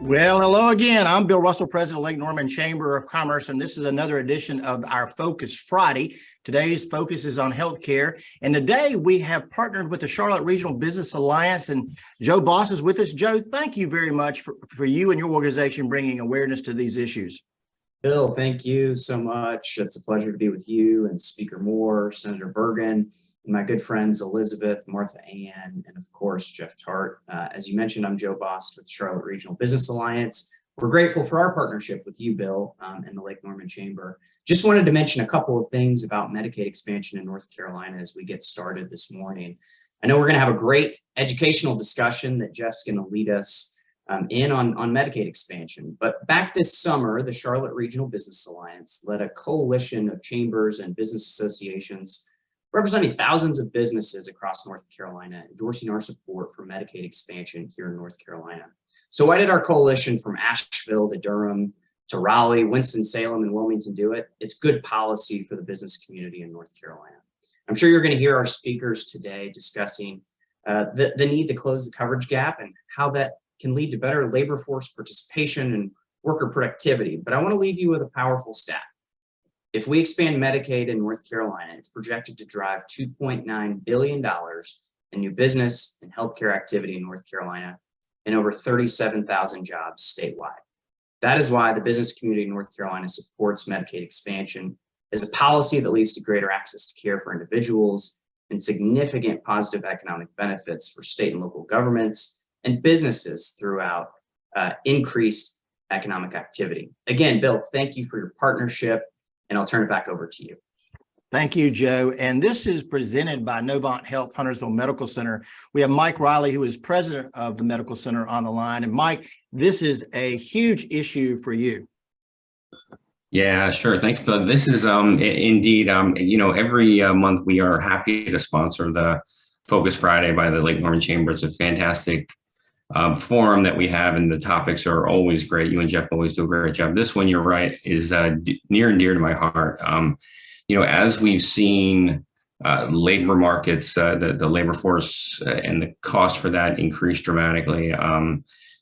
Well, hello again. I'm Bill Russell, President of Lake Norman Chamber of Commerce, and this is another edition of our Focus Friday. Today's focus is on healthcare, and today we have partnered with the Charlotte Reginal Business Alliance, and Joe Boss is with us. Joe, thank you very much for you and your organization bringing awareness to these issues. Bill, thank you so much. It's a pleasure to be with you and Speaker Moore, Senator Burgin, and my good friends Elizabeth, Martha Ann, and of course, Jeff Tarte. As you mentioned, I'm Joe Bost with the Charlotte Regional Business Alliance. We're grateful for our partnership with you, Bill, and the Lake Norman Chamber. Just wanted to mention a couple of things about Medicaid expansion in North Carolina as we get started this morning. I know we're going to have a great educational discussion that Jeff's going to lead us in on Medicaid expansion. But back this summer, the Charlotte Regional Business Alliance led a coalition of chambers and business associations representing thousands of businesses across North Carolina, endorsing our support for Medicaid expansion here in North Carolina. So why did our coalition from Asheville to Durham to Raleigh, Winston-Salem, and Wilmington do it? It's good policy for the business community in North Carolina. I'm sure you're going to hear our speakers today discussing the need to close the coverage gap and how that can lead to better labor force participation and worker productivity. But I want to leave you with a powerful stat. If we expand Medicaid in North Carolina, it's projected to drive $2.9 billion in new business and healthcare activity in North Carolina and over 37,000 jobs statewide. That is why the business community in North Carolina supports Medicaid expansion as a policy that leads to greater access to care for individuals and significant positive economic benefits for state and local governments and businesses throughout increased economic activity. Again, Bill, thank you for your partnership. And I'll turn it back over to you. Thank you, Joe. And this is presented by Novant Health Huntersville Medical Center. We have Mike Riley, who is president of the medical center, on the line. And Mike, this is a huge issue for you. Yeah, sure. Thanks, Bill. This is indeed, every month we are happy to sponsor the Focus Friday by the Lake Norman Chamber. It's a fantastic forum that we have, and the topics are always great. You and Jeff always do a great job. This one, you're right, is near and dear to my heart. As we've seen labor markets, the labor force and the cost for that increase dramatically.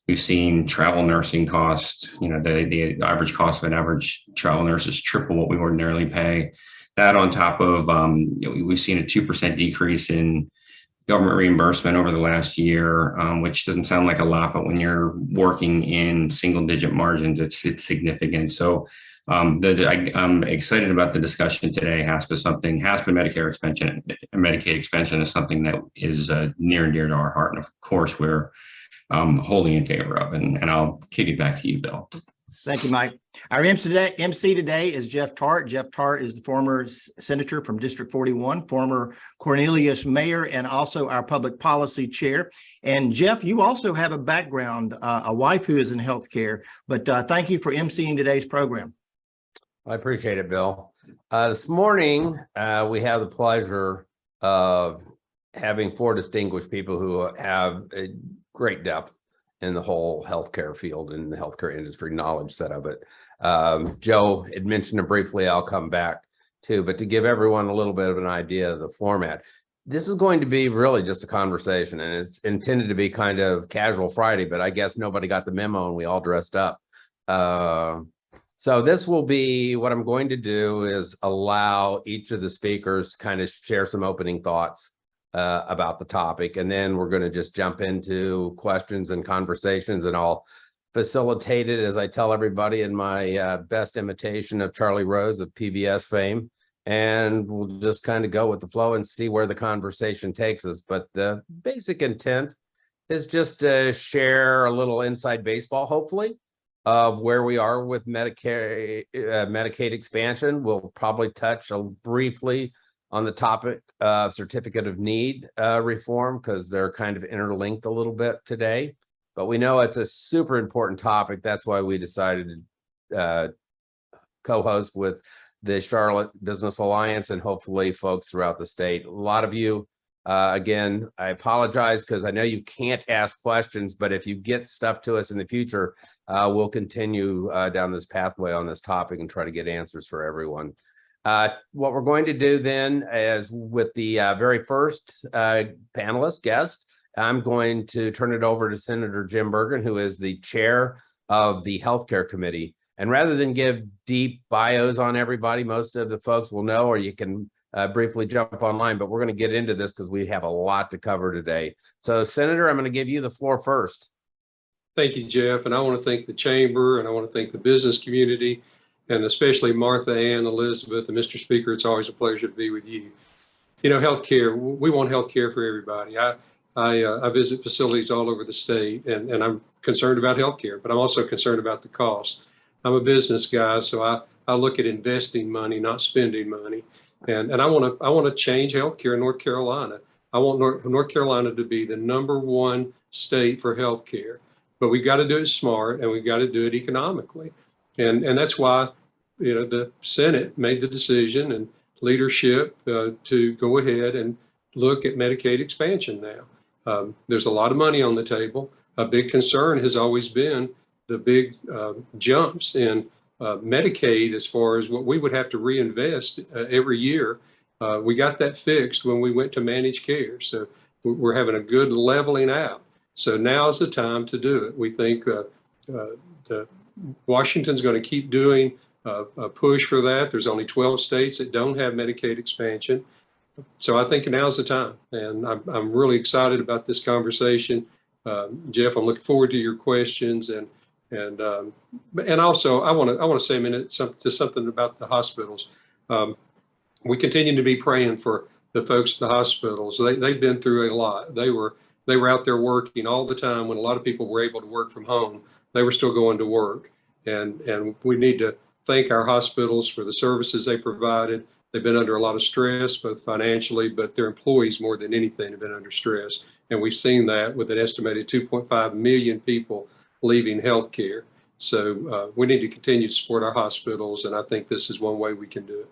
We've seen travel nursing costs. The average cost of an average travel nurse is triple what we ordinarily pay. That on top of we've seen a 2% decrease in government reimbursement over the last year, which doesn't sound like a lot, but when you're working in single-digit margins, it's significant. So I'm excited about the discussion today. Medicaid expansion is something that is near and dear to our heart, and of course we're wholly in favor of. And I'll kick it back to you, Bill. Thank you, Mike. Our MC today is Jeff Tarte. Jeff Tarte is the former senator from District 41, former Cornelius mayor, and also our public policy chair. And Jeff, you also have a background, a wife who is in healthcare, but thank you for emceeing today's program. I appreciate it, Bill. This morning, we have the pleasure of having four distinguished people who have a great depth in the whole healthcare field and the healthcare industry knowledge set of it. Joe had mentioned it briefly, I'll come back to, but to give everyone a little bit of an idea of the format, this is going to be really just a conversation, and it's intended to be kind of casual Friday, but I guess nobody got the memo and we all dressed up. So this will be, what I'm going to do is allow each of the speakers to kind of share some opening thoughts about the topic, and then we're going to just jump into questions and conversations, and I'll facilitate it as I tell everybody in my best imitation of Charlie Rose of PBS fame, and we'll just kind of go with the flow and see where the conversation takes us. But the basic intent is just to share a little inside baseball, hopefully, of where we are with Medicaid expansion. We'll probably touch briefly on the topic of certificate of need reform, because they're kind of interlinked a little bit today. But we know it's a super important topic. That's why we decided to co-host with the Charlotte Business Alliance and hopefully folks throughout the state. A lot of you, again, I apologize because I know you can't ask questions, but if you get stuff to us in the future, we'll continue down this pathway on this topic and try to get answers for everyone. What we're going to do then is with the very first panelist guest, I'm going to turn it over to Senator Jim Burgin, who is the chair of the Healthcare Committee. And rather than give deep bios on everybody, most of the folks will know, or you can briefly jump online, but we're going to get into this because we have a lot to cover today. So Senator, I'm going to give you the floor first. Thank you, Jeff. And I want to thank the chamber, and I want to thank the business community, and especially Martha Ann, Elizabeth, and Mr. Speaker. It's always a pleasure to be with you. You know, healthcare, we want healthcare for everybody. I visit facilities all over the state, and I'm concerned about healthcare, but I'm also concerned about the cost. I'm a business guy, so I look at investing money, not spending money. And I want to change healthcare in North Carolina. I want North Carolina to be the #1 state for healthcare, but we've got to do it smart, and we've got to do it economically. And that's why, you know, the Senate made the decision and leadership to go ahead and look at Medicaid expansion now. There's a lot of money on the table. A big concern has always been the big jumps in Medicaid as far as what we would have to reinvest every year. We got that fixed when we went to managed care. So we're having a good leveling out. So now is the time to do it. We think Washington's going to keep doing a push for that. There's only 12 states that don't have Medicaid expansion. So I think now's the time. And I'm really excited about this conversation. Jeff, I'm looking forward to your questions. And also I want to say a minute to something about the hospitals. We continue to be praying for the folks at the hospitals. They've been through a lot. They were out there working all the time when a lot of people were able to work from home. They were still going to work. And we need to thank our hospitals for the services they provided. They've been under a lot of stress, both financially, but their employees more than anything have been under stress. And we've seen that with an estimated 2.5 million people leaving healthcare. So we need to continue to support our hospitals. And I think this is one way we can do it.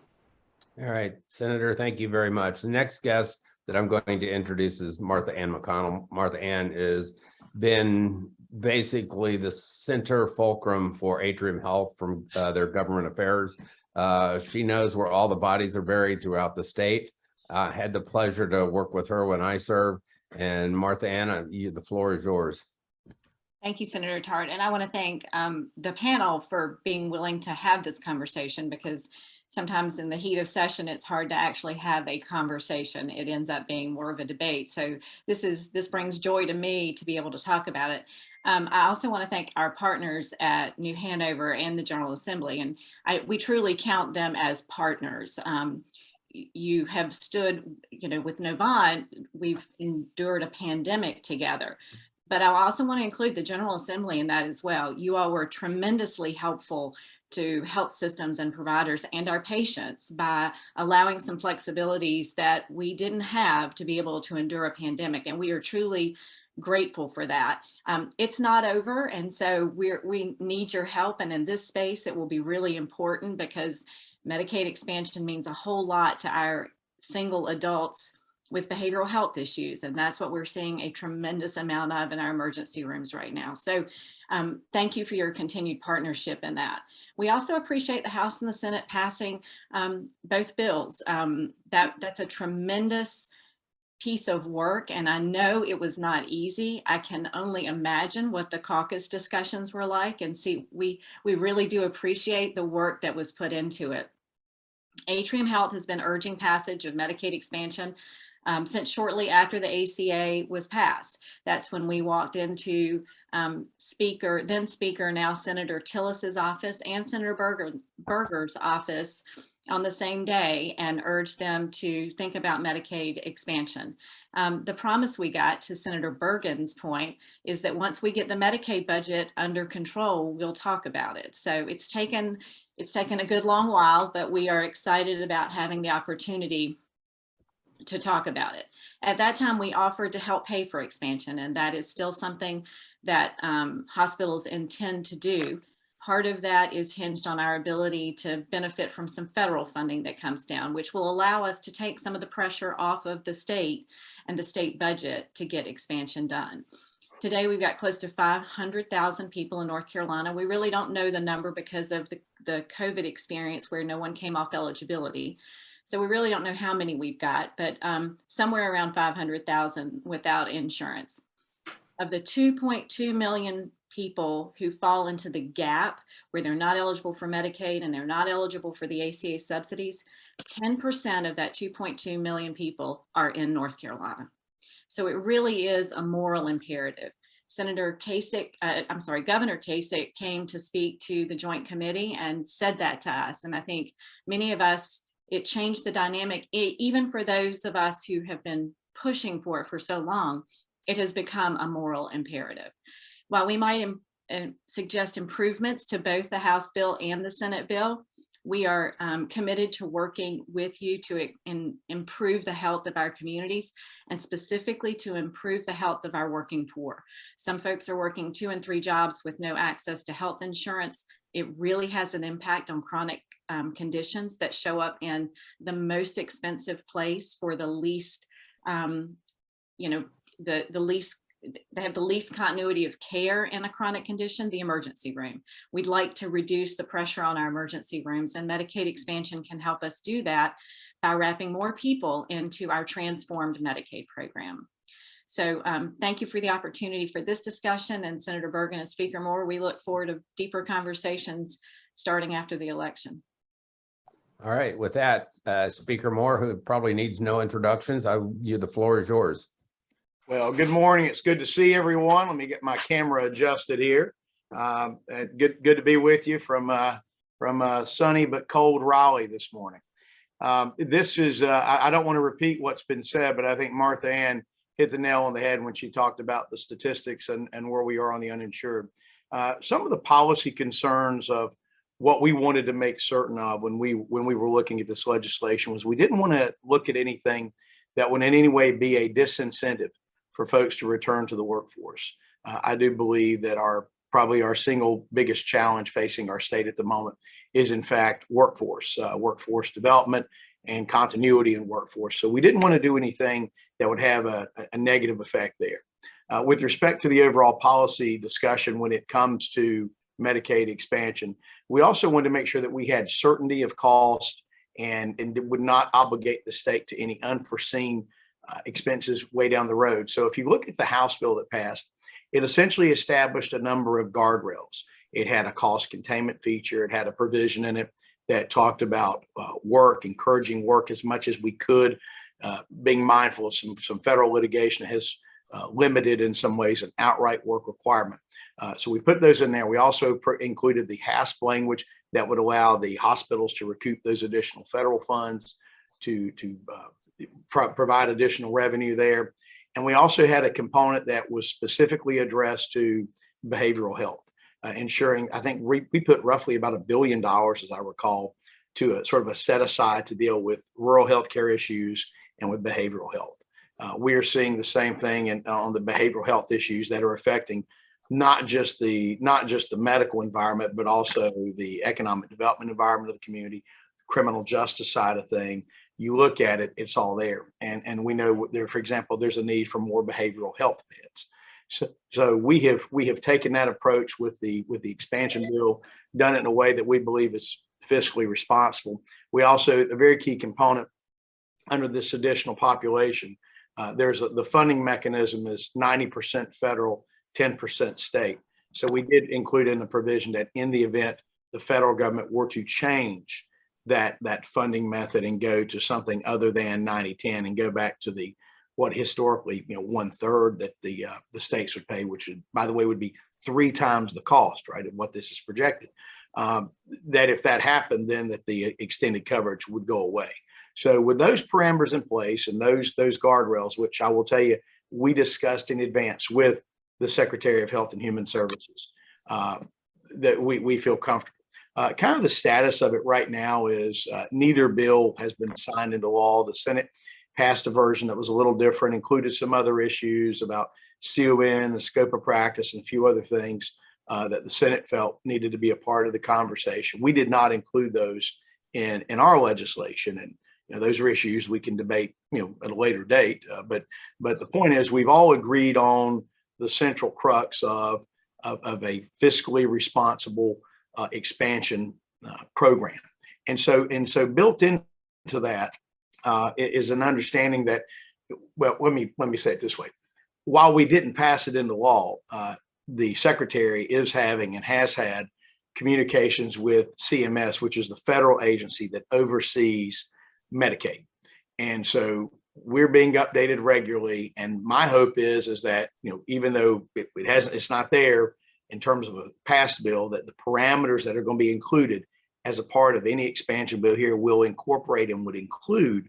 All right, Senator, thank you very much. The next guest that I'm going to introduce is Martha Ann McConnell. Martha Ann has been basically the center fulcrum for Atrium Health from their government affairs. She knows where all the bodies are buried throughout the state. I had the pleasure to work with her when I served. And Martha Ann, the floor is yours. Thank you, Senator Tarte. And I want to thank the panel for being willing to have this conversation, because sometimes in the heat of session, it's hard to actually have a conversation. It ends up being more of a debate. So this brings joy to me to be able to talk about it. I also want to thank our partners at New Hanover and the General Assembly, and we truly count them as partners. You have stood, you know, with Novant, we've endured a pandemic together. But I also want to include the General Assembly in that as well. You all were tremendously helpful to health systems and providers and our patients by allowing some flexibilities that we didn't have to be able to endure a pandemic. And we are truly grateful for that. It's not over. And so we need your help. And in this space, it will be really important, because Medicaid expansion means a whole lot to our single adults with behavioral health issues. And that's what we're seeing a tremendous amount of in our emergency rooms right now. So thank you for your continued partnership in that. We also appreciate the House and the Senate passing both bills. That's a tremendous piece of work. And I know it was not easy. I can only imagine what the caucus discussions were like. And see, we really do appreciate the work that was put into it. Atrium Health has been urging passage of Medicaid expansion since shortly after the ACA was passed. That's when we walked into then Speaker, now Senator Tillis's office, and Senator Burger's office on the same day, and urged them to think about Medicaid expansion. The promise we got, to Senator Burgin's point, is that once we get the Medicaid budget under control, we'll talk about it. So it's taken a good long while, but we are excited about having the opportunity to talk about it. At that time, we offered to help pay for expansion, and that is still something that hospitals intend to do. Part of that is hinged on our ability to benefit from some federal funding that comes down, which will allow us to take some of the pressure off of the state and the state budget to get expansion done. Today, we've got close to 500,000 people in North Carolina. We really don't know the number because of the COVID experience where no one came off eligibility. So we really don't know how many we've got, but somewhere around 500,000 without insurance. Of the 2.2 million people who fall into the gap where they're not eligible for Medicaid and they're not eligible for the ACA subsidies, 10% of that 2.2 million people are in North Carolina. So it really is a moral imperative. Governor Kasich came to speak to the Joint Committee and said that to us. And I think many of us, it changed the dynamic, even for those of us who have been pushing for it for so long. It has become a moral imperative. While we might suggest improvements to both the House bill and the Senate bill, we are committed to working with you to improve the health of our communities, and specifically to improve the health of our working poor. Some folks are working 2 and 3 jobs with no access to health insurance. It really has an impact on chronic conditions that show up in the most expensive place for the least, they have the least continuity of care in a chronic condition, the emergency room. We'd like to reduce the pressure on our emergency rooms, and Medicaid expansion can help us do that by wrapping more people into our transformed Medicaid program. So thank you for the opportunity for this discussion, and Senator Burgin and Speaker Moore, we look forward to deeper conversations starting after the election. All right, with that, Speaker Moore, who probably needs no introductions, the floor is yours. Well, good morning. It's good to see everyone. Let me get my camera adjusted here. Good to be with you from sunny but cold Raleigh this morning. This is, I don't want to repeat what's been said, but I think Martha Ann hit the nail on the head when she talked about the statistics and where we are on the uninsured. Some of the policy concerns of what we wanted to make certain of when we were looking at this legislation was we didn't want to look at anything that would in any way be a disincentive for folks to return to the workforce. I do believe that probably our single biggest challenge facing our state at the moment is in fact workforce development and continuity in workforce. So we didn't want to do anything that would have a negative effect there. With respect to the overall policy discussion when it comes to Medicaid expansion, we also wanted to make sure that we had certainty of cost and would not obligate the state to any unforeseen expenses way down the road. So if you look at the House bill that passed, it essentially established a number of guardrails. It had a cost containment feature. It had a provision in it that talked about encouraging work as much as we could, being mindful of some federal litigation that has limited in some ways an outright work requirement. So we put those in there. We also included the HASP language that would allow the hospitals to recoup those additional federal funds to provide additional revenue there. And we also had a component that was specifically addressed to behavioral health, ensuring, I think we put roughly about $1 billion, as I recall, to a sort of a set aside to deal with rural healthcare issues and with behavioral health. We are seeing the same thing on the behavioral health issues that are affecting not just the medical environment, but also the economic development environment of the community, criminal justice side of thing. You look at it, it's all there. And we know there, for example, there's a need for more behavioral health beds. So we have taken that approach with the expansion bill, done it in a way that we believe is fiscally responsible. We also, a very key component under this additional population, the funding mechanism is 90% federal, 10% state. So we did include in the provision that in the event the federal government were to change that funding method and go to something other than 90-10 and go back to what historically 1/3 that the states would pay, which by the way would be 3 times the cost, right, of what this is projected. That if that happened, then that the extended coverage would go away. So with those parameters in place and those guardrails, which I will tell you, we discussed in advance with the Secretary of Health and Human Services, that we feel comfortable. Kind of the status of it right now is neither bill has been signed into law. The Senate passed a version that was a little different, included some other issues about CON, the scope of practice, and a few other things that the Senate felt needed to be a part of the conversation. We did not include those in our legislation, and those are issues we can debate at a later date. But the point is, we've all agreed on the central crux of a fiscally responsible expansion program, and so built into that is an understanding that, well, let me say it this way: while we didn't pass it into law, the secretary is having and has had communications with CMS, which is the federal agency that oversees Medicaid. And so we're being updated regularly. And my hope is that, even though it's not there in terms of a passed bill, that the parameters that are going to be included as a part of any expansion bill here will incorporate and would include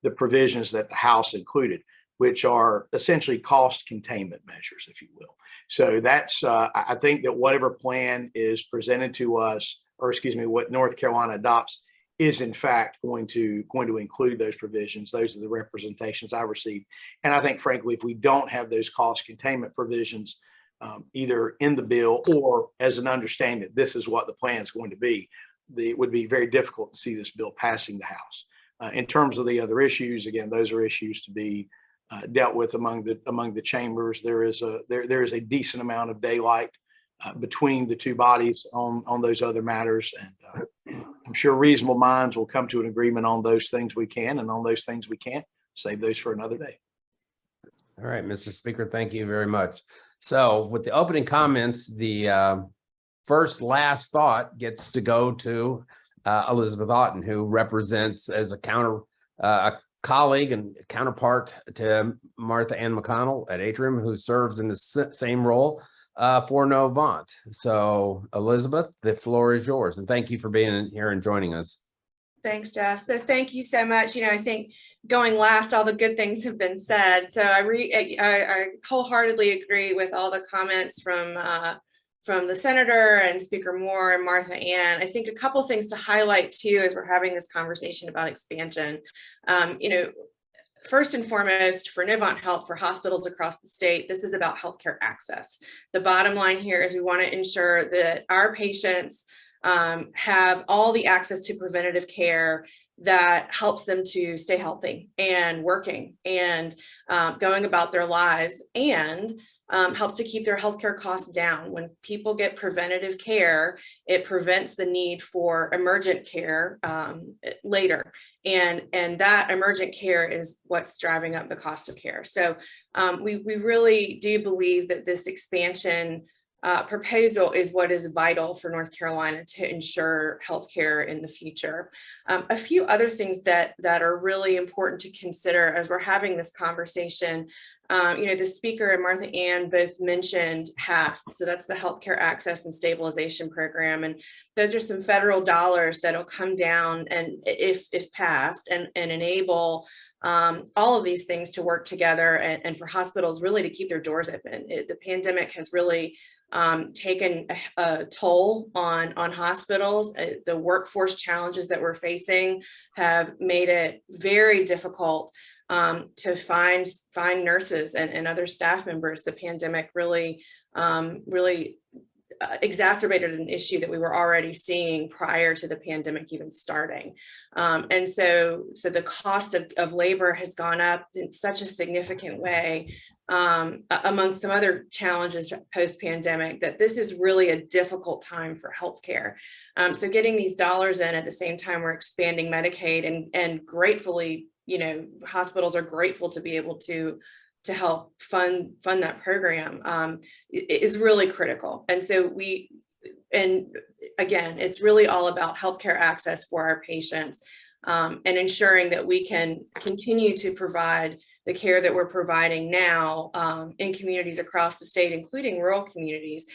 the provisions that the House included, which are essentially cost containment measures, if you will. So that's, I think that whatever plan is presented to us, or what North Carolina adopts, is in fact going to include those provisions. Those are the representations I received. And I think, frankly, if we don't have those cost containment provisions, either in the bill or as an understanding, this is what the plan is going to be, it would be very difficult to see this bill passing the House. In terms of the other issues, again, those are issues to be dealt with among the chambers. There is a decent amount of daylight between the two bodies on those other matters, and I'm sure reasonable minds will come to an agreement on those things we can, and on those things we can't, save those for another day. All right, Mr. Speaker, thank you very much. So with the opening comments, the last thought gets to go to Elizabeth Outten, who represents as a colleague and counterpart to Martha Ann McConnell at Atrium, who serves in the same role for Novant. So Elizabeth, the floor is yours, and thank you for being here and joining us. Thanks, Jeff. So thank you so much. I think going last, all the good things have been said. So I wholeheartedly agree with all the comments from the senator and Speaker Moore and Martha Ann. I think a couple things to highlight too as we're having this conversation about expansion. First and foremost, for Novant Health, for hospitals across the state, this is about healthcare access. The bottom line here is we want to ensure that our patients have all the access to preventative care that helps them to stay healthy and working and going about their lives, and helps to keep their healthcare costs down. When people get preventative care, it prevents the need for emergent care later. And that emergent care is what's driving up the cost of care. So we really do believe that this expansion proposal is what is vital for North Carolina to ensure healthcare in the future. A few other things that are really important to consider as we're having this conversation. The speaker and Martha Ann both mentioned HASP, so that's the Healthcare Access and Stabilization Program, and those are some federal dollars that'll come down and if passed and enable all of these things to work together and for hospitals really to keep their doors open. The pandemic has really taken a toll on hospitals. The workforce challenges that we're facing have made it very difficult to find nurses and other staff members. The pandemic really exacerbated an issue that we were already seeing prior to the pandemic even starting. And so the cost of labor has gone up in such a significant way, amongst some other challenges post-pandemic, that this is really a difficult time for healthcare. So getting these dollars in at the same time we're expanding Medicaid, and gratefully, hospitals are grateful to be able to help fund that program, is really critical. And so again, it's really all about healthcare access for our patients, and ensuring that we can continue to provide the care that we're providing now in communities across the state, including rural communities.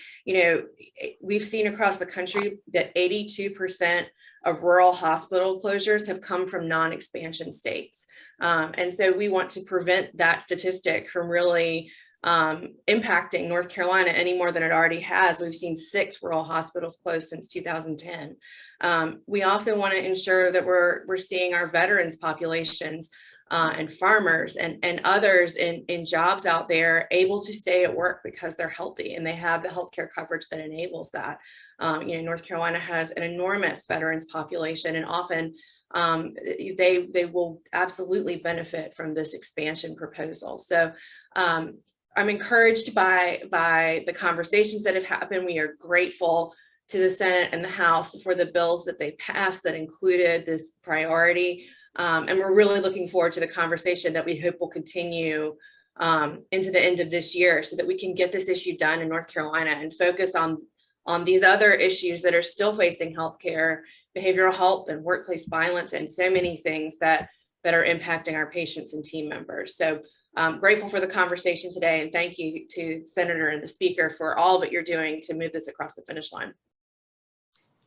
We've seen across the country that 82% of rural hospital closures have come from non-expansion states. And so we want to prevent that statistic from really impacting North Carolina any more than it already has. We've seen 6 rural hospitals close since 2010. We also want to ensure that we're seeing our veterans populations and farmers and others in jobs out there able to stay at work because they're healthy and they have the healthcare coverage that enables that. North Carolina has an enormous veterans population, and often they will absolutely benefit from this expansion proposal. So I'm encouraged by the conversations that have happened. We are grateful to the Senate and the House for the bills that they passed that included this priority. And we're really looking forward to the conversation that we hope will continue into the end of this year so that we can get this issue done in North Carolina and focus on these other issues that are still facing healthcare, behavioral health and workplace violence, and so many things that are impacting our patients and team members. So I'm grateful for the conversation today, and thank you to Senator and the speaker for all of what you're doing to move this across the finish line.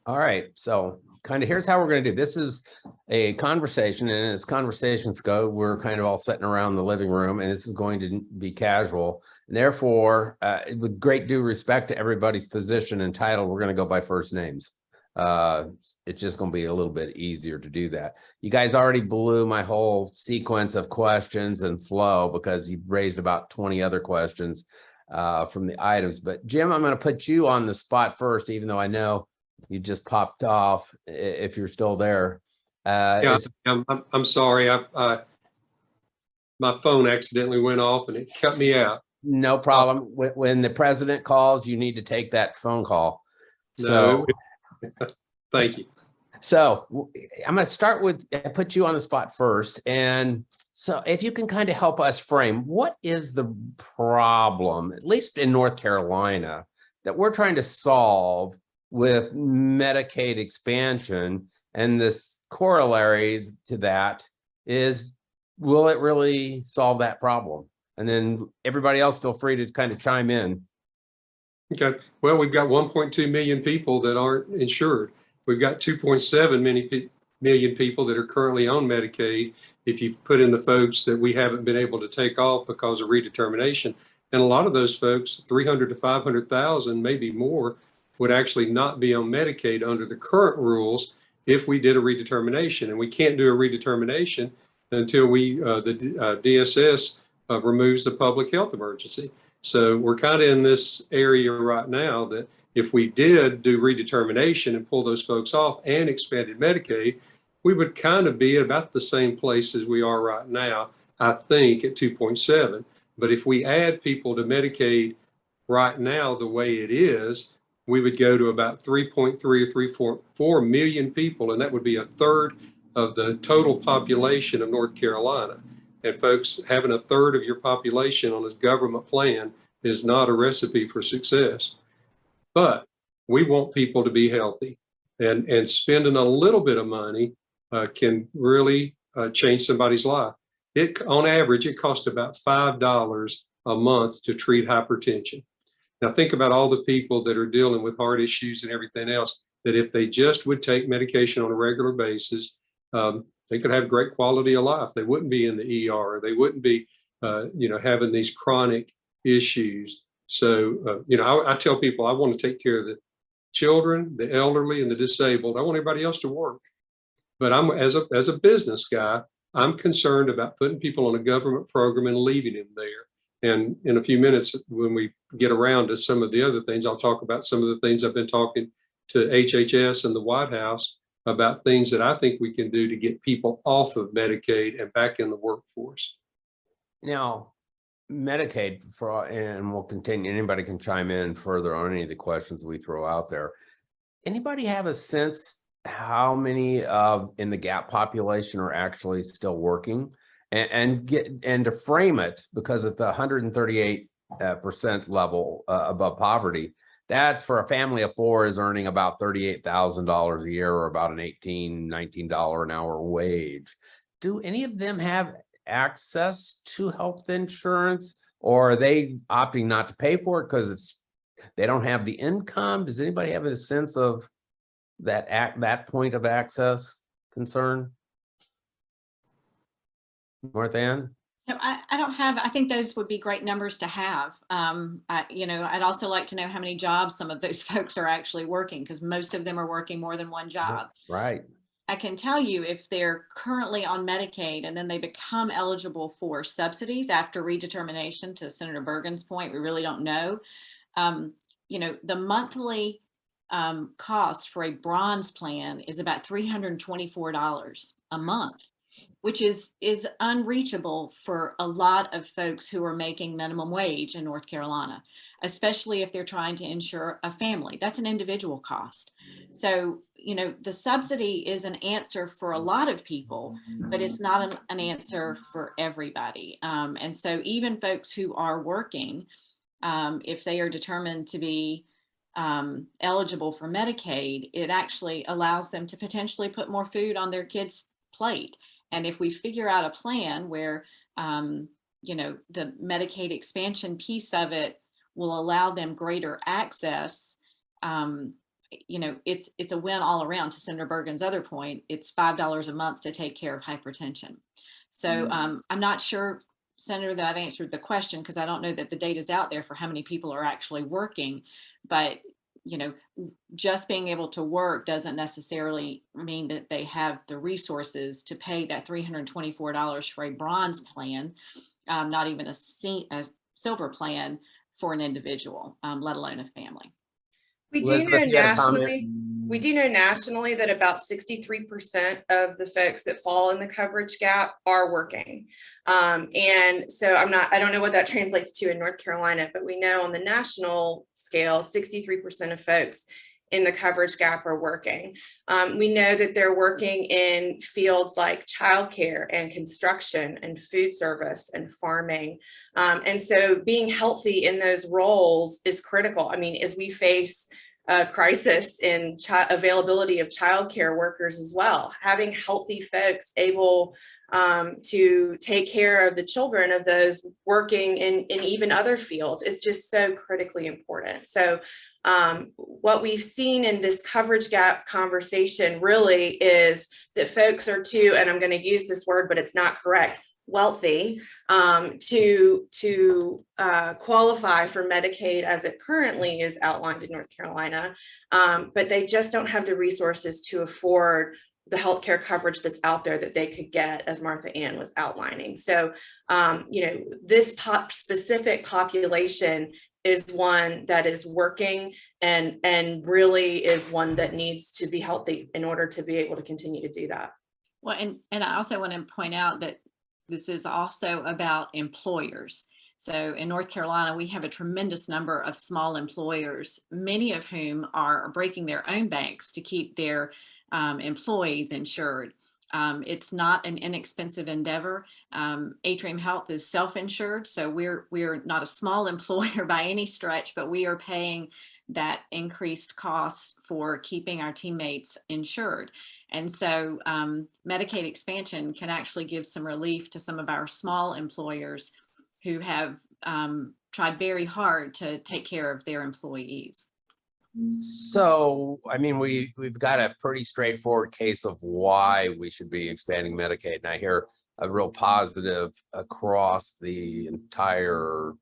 All right, so kind of here's how we're going to do. This is a conversation, and as conversations go, we're kind of all sitting around the living room, and this is going to be casual. And therefore, with great due respect to everybody's position and title, we're going to go by first names. It's just going to be a little bit easier to do that. You guys already blew my whole sequence of questions and flow because you raised about 20 other questions from the items. But Jim, I'm going to put you on the spot first, even though I know you just popped off. If you're still there, Yeah, I'm sorry. My phone accidentally went off and it cut me out. No problem. When the president calls, you need to take that phone call. No. So Thank you. So I'm going to start with, I put you on the spot first. And so if you can kind of help us frame, what is the problem, at least in North Carolina, that we're trying to solve with Medicaid expansion? And this corollary to that is, will it really solve that problem? And then everybody else feel free to kind of chime in. Okay. Well, we've got 1.2 million people that aren't insured. We've got 2.7 million people that are currently on Medicaid. If you put in the folks that we haven't been able to take off because of redetermination, and a lot of those folks, 300 to 500,000, maybe more, would actually not be on Medicaid under the current rules if we did a redetermination. And we can't do a redetermination until the DSS removes the public health emergency. So we're kind of in this area right now that if we did do redetermination and pull those folks off and expanded Medicaid, we would kind of be at about the same place as we are right now, I think, at 2.7. But if we add people to Medicaid right now the way it is, we would go to about 3.3 or 3.4 million people, and that would be a third of the total population of North Carolina. And folks, having a third of your population on this government plan is not a recipe for success. But we want people to be healthy, and spending a little bit of money can really change somebody's life. On average, it costs about $5 a month to treat hypertension. Now think about all the people that are dealing with heart issues and everything else, that if they just would take medication on a regular basis, they could have great quality of life. They wouldn't be in the ER. They wouldn't be, having these chronic issues. So, I tell people I want to take care of the children, the elderly, and the disabled. I want everybody else to work. But I'm as a business guy, I'm concerned about putting people on a government program and leaving them there. And in a few minutes, when we get around to some of the other things, I'll talk about some of the things I've been talking to HHS and the White House about things that I think we can do to get people off of Medicaid and back in the workforce. Now, Medicaid, and we'll continue, anybody can chime in further on any of the questions we throw out there. Anybody have a sense how many in the gap population are actually still working? And to frame it, because at the 138% level above poverty, that for a family of four is earning about $38,000 a year, or about an $18, $19 an hour wage. Do any of them have access to health insurance, or are they opting not to pay for it because they don't have the income? Does anybody have a sense of that point of access concern? Martha Ann? So I don't have, I think those would be great numbers to have. I'd also like to know how many jobs some of those folks are actually working, because most of them are working more than one job. Right. I can tell you if they're currently on Medicaid and then they become eligible for subsidies after redetermination, to Senator Burgin's point, we really don't know. The monthly cost for a bronze plan is about $324 a month, which is unreachable for a lot of folks who are making minimum wage in North Carolina, especially if they're trying to insure a family. That's an individual cost. So the subsidy is an answer for a lot of people, but it's not an answer for everybody. And so even folks who are working, if they are determined to be eligible for Medicaid, it actually allows them to potentially put more food on their kids' plate. And if we figure out a plan where, the Medicaid expansion piece of it will allow them greater access, it's a win all around. To Senator Burgin's other point, it's $5 a month to take care of hypertension. So I'm not sure, Senator, that I've answered the question, because I don't know that the data is out there for how many people are actually working. But, just being able to work doesn't necessarily mean that they have the resources to pay that $324 for a bronze plan, not even a silver plan for an individual, let alone a family. We do Elizabeth, know you had a comment? nationally that about 63% of the folks that fall in the coverage gap are working. And so I don't know what that translates to in North Carolina, but we know on the national scale, 63% of folks in the coverage gap are working. We know that they're working in fields like childcare and construction and food service and farming. And so being healthy in those roles is critical. I mean, as we face a crisis in availability of childcare workers as well, having healthy folks able to take care of the children of those working in even other fields is just so critically important. So what we've seen in this coverage gap conversation really is that folks are too, and I'm going to use this word, but it's not correct, wealthy to qualify for Medicaid as it currently is outlined in North Carolina, but they just don't have the resources to afford the healthcare coverage that's out there that they could get, as Martha Ann was outlining. So, this specific population is one that is working and really is one that needs to be healthy in order to be able to continue to do that. Well, and I also want to point out that this is also about employers. So in North Carolina, we have a tremendous number of small employers, many of whom are breaking their own banks to keep their employees insured. It's not an inexpensive endeavor. Atrium Health is self-insured, so we're not a small employer by any stretch, but we are paying that increased cost for keeping our teammates insured. And so Medicaid expansion can actually give some relief to some of our small employers who have tried very hard to take care of their employees. So, I mean, we've got a pretty straightforward case of why we should be expanding Medicaid. And I hear a real positive across the entire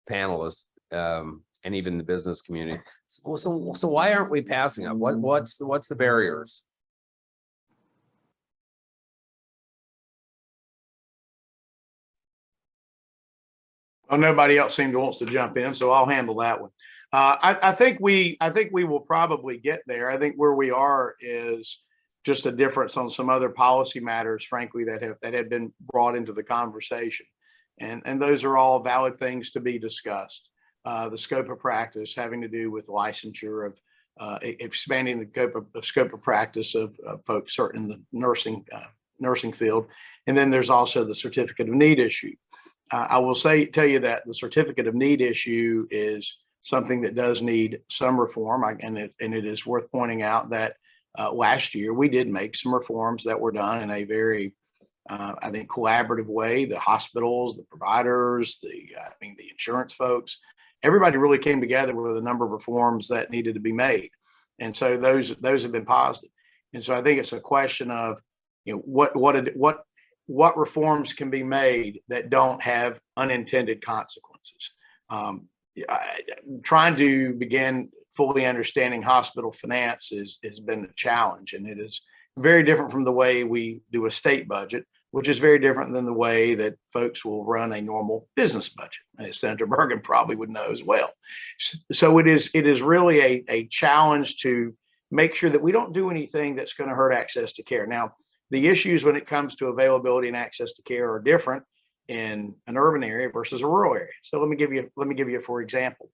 panelists and even the business community. So why aren't we passing it? What's the barriers? Well, nobody else seemed to wants to jump in, so I'll handle that one. I think we will probably get there. I think where we are is just a difference on some other policy matters, frankly, that have been brought into the conversation, and those are all valid things to be discussed. The scope of practice having to do with licensure of expanding the scope of practice of folks certain in the nursing field, and then there's also the certificate of need issue. I will tell you that the certificate of need issue is something that does need some reform, and it is worth pointing out that last year we did make some reforms that were done in a very, I think, collaborative way. The hospitals, the providers, the insurance folks, everybody really came together with a number of reforms that needed to be made, and so those have been positive. And so I think it's a question of, what reforms can be made that don't have unintended consequences. Trying to begin fully understanding hospital finance has been a challenge, and it is very different from the way we do a state budget, which is very different than the way that folks will run a normal business budget, as Senator Burgin probably would know as well. So it is really a challenge to make sure that we don't do anything that's going to hurt access to care. Now, the issues when it comes to availability and access to care are different in an urban area versus a rural area. So let me give you, for example,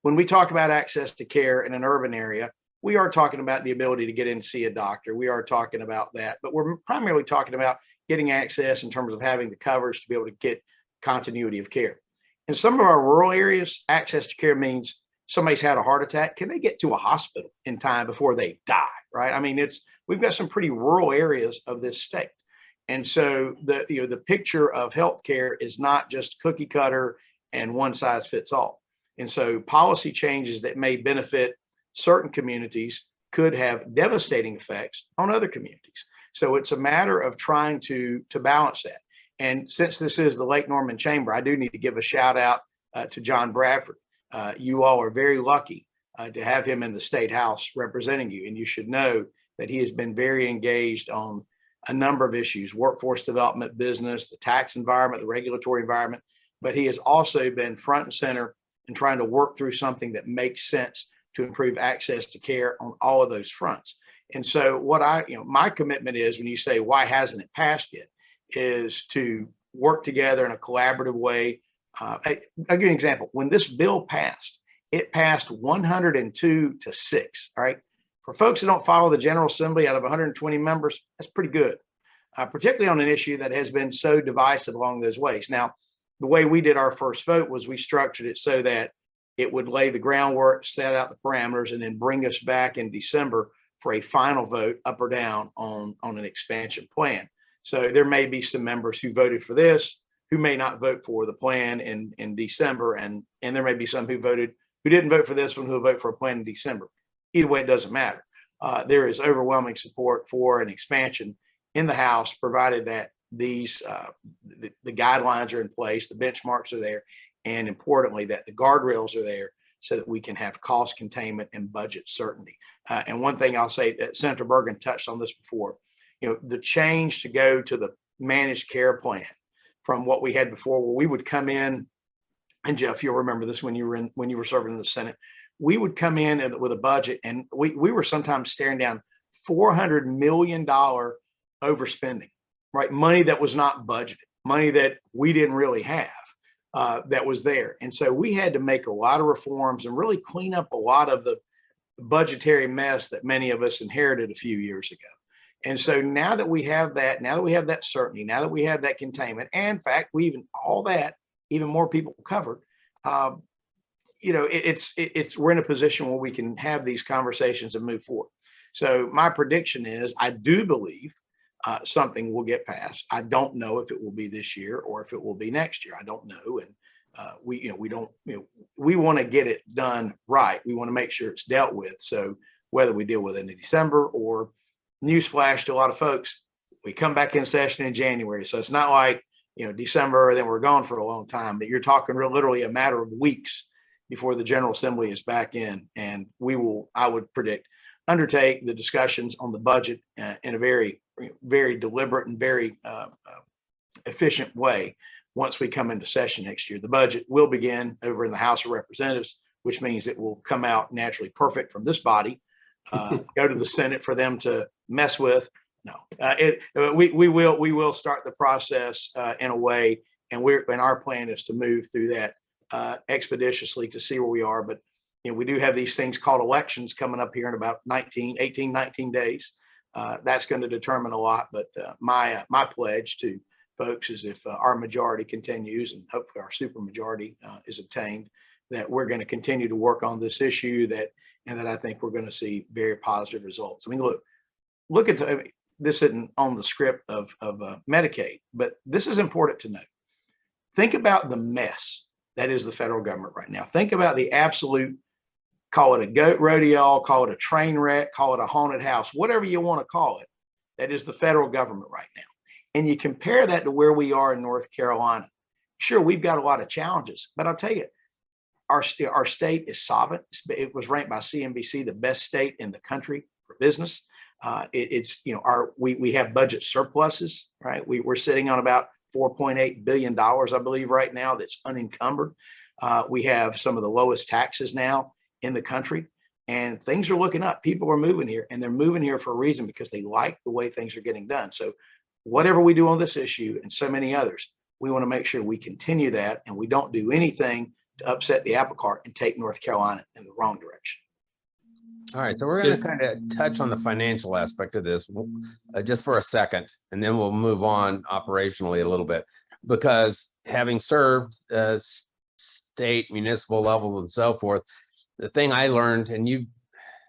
when we talk about access to care in an urban area, we are talking about the ability to get in and see a doctor. We are talking about that, but we're primarily talking about getting access in terms of having the coverage to be able to get continuity of care. In some of our rural areas, access to care means somebody's had a heart attack. Can they get to a hospital in time before they die, right? I mean, we've got some pretty rural areas of this state. And so the picture of healthcare is not just cookie cutter and one size fits all. And so policy changes that may benefit certain communities could have devastating effects on other communities. So it's a matter of trying to balance that. And since this is the Lake Norman Chamber, I do need to give a shout out to John Bradford. You all are very lucky to have him in the State House representing you. And you should know that he has been very engaged on a number of issues: workforce development, business, the tax environment, the regulatory environment. But he has also been front and center in trying to work through something that makes sense to improve access to care on all of those fronts. And so my commitment is, when you say, why hasn't it passed yet, is to work together in a collaborative way. I'll give you an example. When this bill passed, it passed 102-6, all right? For folks that don't follow the General Assembly, out of 120 members, that's pretty good, particularly on an issue that has been so divisive along those ways. Now, the way we did our first vote was we structured it so that it would lay the groundwork, set out the parameters, and then bring us back in December for a final vote up or down on an expansion plan. So there may be some members who voted for this who may not vote for the plan in December, and there may be some who didn't vote for this one who will vote for a plan in December. Either way, it doesn't matter. There is overwhelming support for an expansion in the House, provided that these the guidelines are in place, the benchmarks are there, and importantly, that the guardrails are there so that we can have cost containment and budget certainty. And one thing I'll say, that Senator Burgin touched on this before, the change to go to the managed care plan from what we had before, where we would come in, and Jeff, you'll remember this when you were serving in the Senate, we would come in with a budget, and we were sometimes staring down $400 million overspending, right? Money that was not budgeted, money that we didn't really have, that was there. And so we had to make a lot of reforms and really clean up a lot of the budgetary mess that many of us inherited a few years ago. And so now that we have that, certainty, now that we have that containment, and in fact, even more people covered, we're in a position where we can have these conversations and move forward. So my prediction is, I do believe something will get passed. I don't know if it will be this year or if it will be next year. I don't know. And we want to get it done right. We want to make sure it's dealt with. So whether we deal with it in December, or, newsflash to a lot of folks, we come back in session in January. So it's not like, December, then we're gone for a long time, but you're talking literally a matter of weeks before the General Assembly is back in. And I would predict, undertake the discussions on the budget in a very, very deliberate and very efficient way. Once we come into session next year, the budget will begin over in the House of Representatives, which means it will come out naturally perfect from this body, go to the Senate for them to mess with. No, we will start the process in a way, and our plan is to move through that expeditiously to see where we are. But we do have these things called elections coming up here in about 19 days. That's going to determine a lot. But my pledge to folks is, if our majority continues, and hopefully our super-majority is obtained, that we're going to continue to work on this issue, and that I think we're going to see very positive results. I mean, look at this isn't on the script of Medicaid, but this is important to note. Think about the mess that is the federal government right now. Think about the absolute, call it a goat rodeo, call it a train wreck, call it a haunted house, whatever you want to call it, that is the federal government right now. And you compare that to where we are in North Carolina. Sure, we've got a lot of challenges, but I'll tell you, our state is solvent. It was ranked by CNBC the best state in the country for business. We have budget surpluses, right? We're sitting on about $4.8 billion, I believe, right now, that's unencumbered. We have some of the lowest taxes now in the country, and things are looking up. People are moving here, and they're moving here for a reason, because they like the way things are getting done. So whatever we do on this issue and so many others, we want to make sure we continue that, and we don't do anything to upset the apple cart and take North Carolina in the wrong direction. All right, so we're going to kind of touch on the financial aspect of this just for a second, and then we'll move on operationally a little bit. Because having served state, municipal levels and so forth, the thing I learned, and you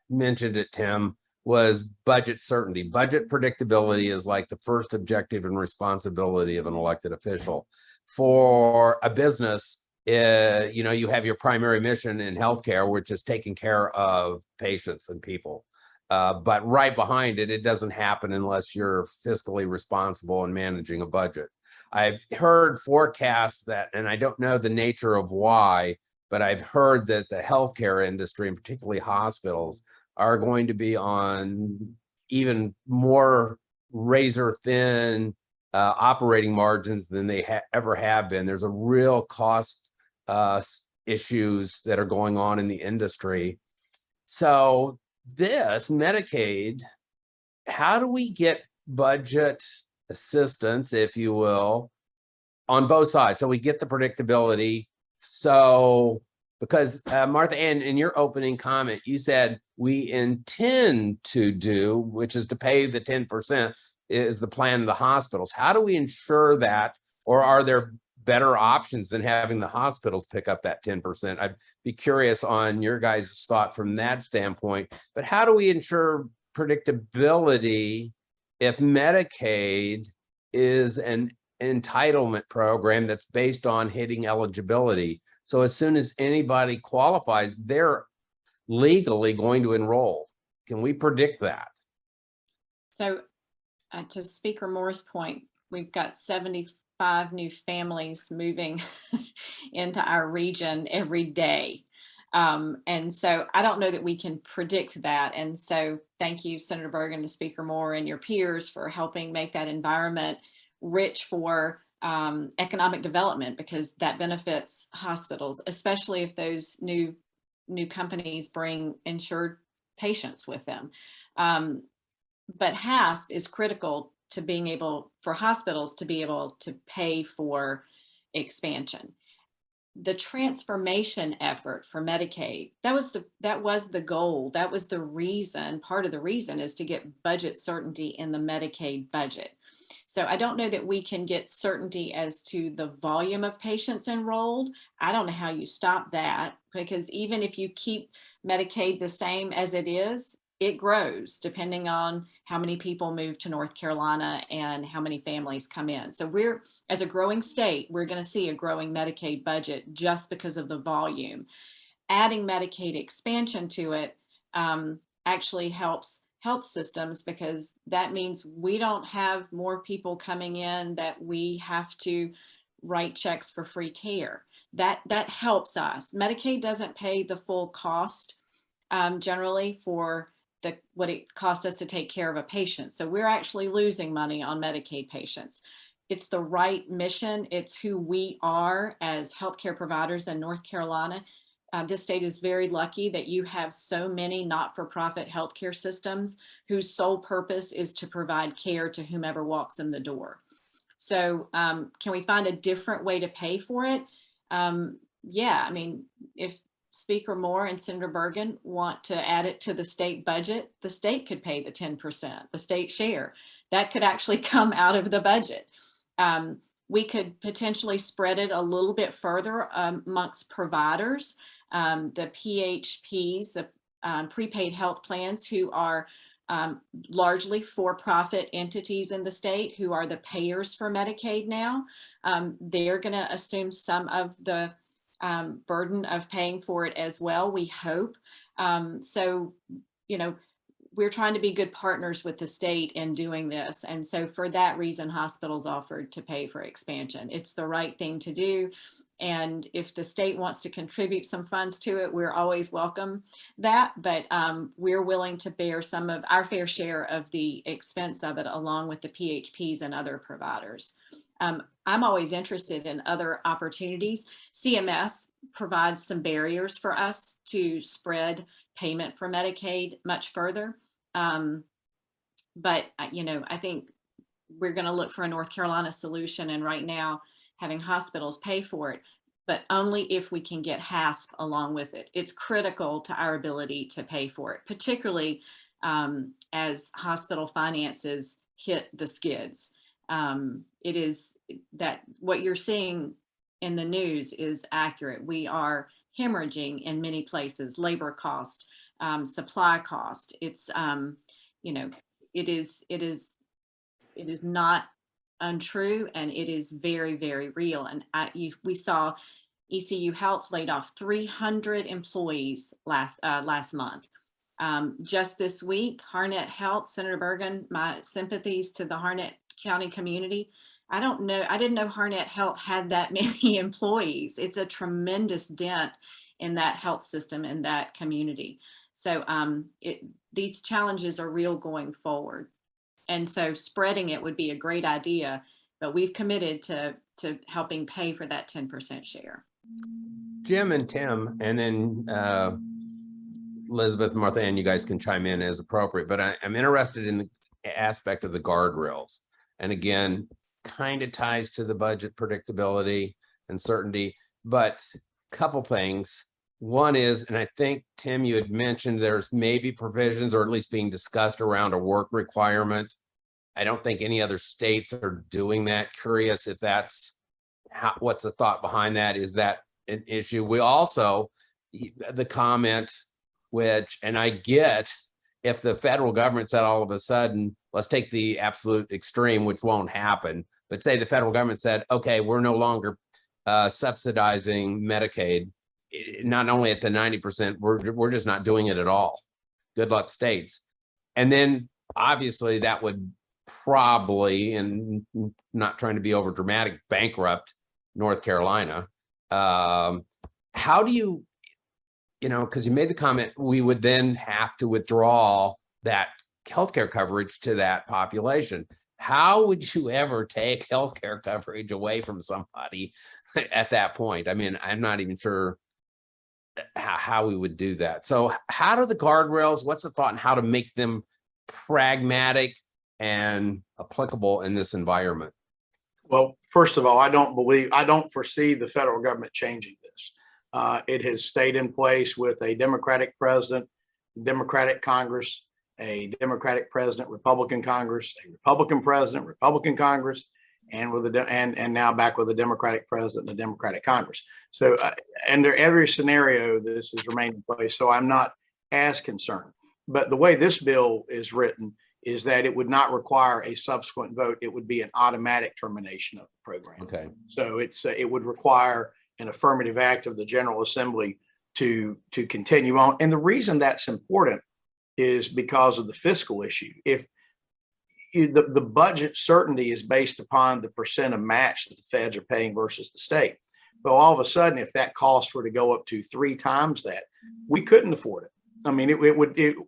mentioned it, Tim, was budget certainty. Budget predictability is like the first objective and responsibility of an elected official. For a business, you know, you have your primary mission in healthcare, which is taking care of patients and people. But right behind it, it doesn't happen unless you're fiscally responsible and managing a budget. I've heard forecasts that, and I don't know the nature of why, but I've heard that the healthcare industry, and particularly hospitals, are going to be on even more razor thin operating margins than they ever have been. There's a real cost issues that are going on in the industry. So this Medicaid, how do we get budget assistance, if you will, on both sides? So we get the predictability. So, because Martha Ann, in your opening comment, you said we intend to do, which is to pay the 10%, is the plan of the hospitals. How do we ensure that, or are there better options than having the hospitals pick up that 10%? I'd be curious on your guys' thought from that standpoint. But how do we ensure predictability if Medicaid is an entitlement program that's based on hitting eligibility? So as soon as anybody qualifies, they're legally going to enroll. Can we predict that? So to Speaker Moore's point, we've got 75 new families moving into our region every day. And so I don't know that we can predict that. And so thank you, Senator Burgin and Speaker Moore and your peers for helping make that environment rich for economic development, because that benefits hospitals, especially if those new companies bring insured patients with them. But HASP is critical to being able for hospitals to be able to pay for expansion. The transformation effort for Medicaid, that was the goal. That was the reason. Part of the reason is to get budget certainty in the Medicaid budget. So I don't know that we can get certainty as to the volume of patients enrolled. I don't know how you stop that, because even if you keep Medicaid the same as it is, it grows depending on how many people move to North Carolina and how many families come in. So we're, as a growing state, we're going to see a growing Medicaid budget just because of the volume. Adding Medicaid expansion to it actually helps health systems, because that means we don't have more people coming in that we have to write checks for free care. That helps us. Medicaid doesn't pay the full cost generally for what it costs us to take care of a patient. So we're actually losing money on Medicaid patients. It's the right mission. It's who we are as healthcare providers in North Carolina. This state is very lucky that you have so many not-for-profit healthcare systems whose sole purpose is to provide care to whomever walks in the door. So can we find a different way to pay for it? Yeah, I mean, if Speaker Moore and Senator Burgin want to add it to the state budget, the state could pay the 10%, the state share. That could actually come out of the budget. We could potentially spread it a little bit further amongst providers, the PHPs, the prepaid health plans, who are largely for-profit entities in the state, who are the payers for Medicaid now. They're going to assume some of the burden of paying for it as well, we hope. So, you know, we're trying to be good partners with the state in doing this. And so for that reason, hospitals offered to pay for expansion. It's the right thing to do. And if the state wants to contribute some funds to it, we're always welcome that. But we're willing to bear some of our fair share of the expense of it, along with the PHPs and other providers. I'm always interested in other opportunities. CMS provides some barriers for us to spread payment for Medicaid much further. But, you know, I think we're going to look for a North Carolina solution. And right now, having hospitals pay for it but only if we can get HASP along with it. It's critical to our ability to pay for it, particularly as hospital finances hit the skids. It is that what you're seeing in the news is accurate. We are hemorrhaging in many places, labor cost, supply cost. It's, you know, it is not untrue, and it is very, very real. And we saw ECU Health laid off 300 employees last month. Just this week, Harnett Health, Senator Burgin, my sympathies to the Harnett County community. I didn't know Harnett Health had that many employees. It's a tremendous dent in that health system and that community. So these challenges are real going forward. And so spreading it would be a great idea, but we've committed to helping pay for that 10% share. Jim and Tim, and then Elizabeth and Martha Ann, you guys can chime in as appropriate, but I'm interested in the aspect of the guardrails. And again, kind of ties to the budget predictability and certainty, but a couple things. One is, and I think, Tim, you had mentioned there's maybe provisions or at least being discussed around a work requirement. I don't think any other states are doing that. Curious if that's what's the thought behind that? Is that an issue? We also, the comment, which, and I get if the federal government said all of a sudden, let's take the absolute extreme, which won't happen, but say the federal government said, okay, we're no longer subsidizing Medicaid, not only at the 90%, we're just not doing it at all. Good luck, states. And then obviously that would probably, and not trying to be over dramatic, bankrupt North Carolina. How do you, because you made the comment, we would then have to withdraw that healthcare coverage to that population. How would you ever take healthcare coverage away from somebody at that point? I mean, I'm not even sure how we would do that. So how do the guardrails, what's the thought on how to make them pragmatic and applicable in this environment? Well, first of all, I don't foresee the federal government changing this. It has stayed in place with a Democratic president, Democratic Congress, a Democratic president, Republican Congress, a Republican president, Republican Congress, and with and now back with a Democratic president and a Democratic Congress. So under every scenario, this has remained in place. So I'm not as concerned. But the way this bill is written is that it would not require a subsequent vote. It would be an automatic termination of the program. Okay. So it would require an affirmative act of the General Assembly to continue on. And the reason that's important is because of the fiscal issue. If the budget certainty is based upon the percent of match that the feds are paying versus the state. But all of a sudden, if that cost were to go up to 3 times that, we couldn't afford it. I mean,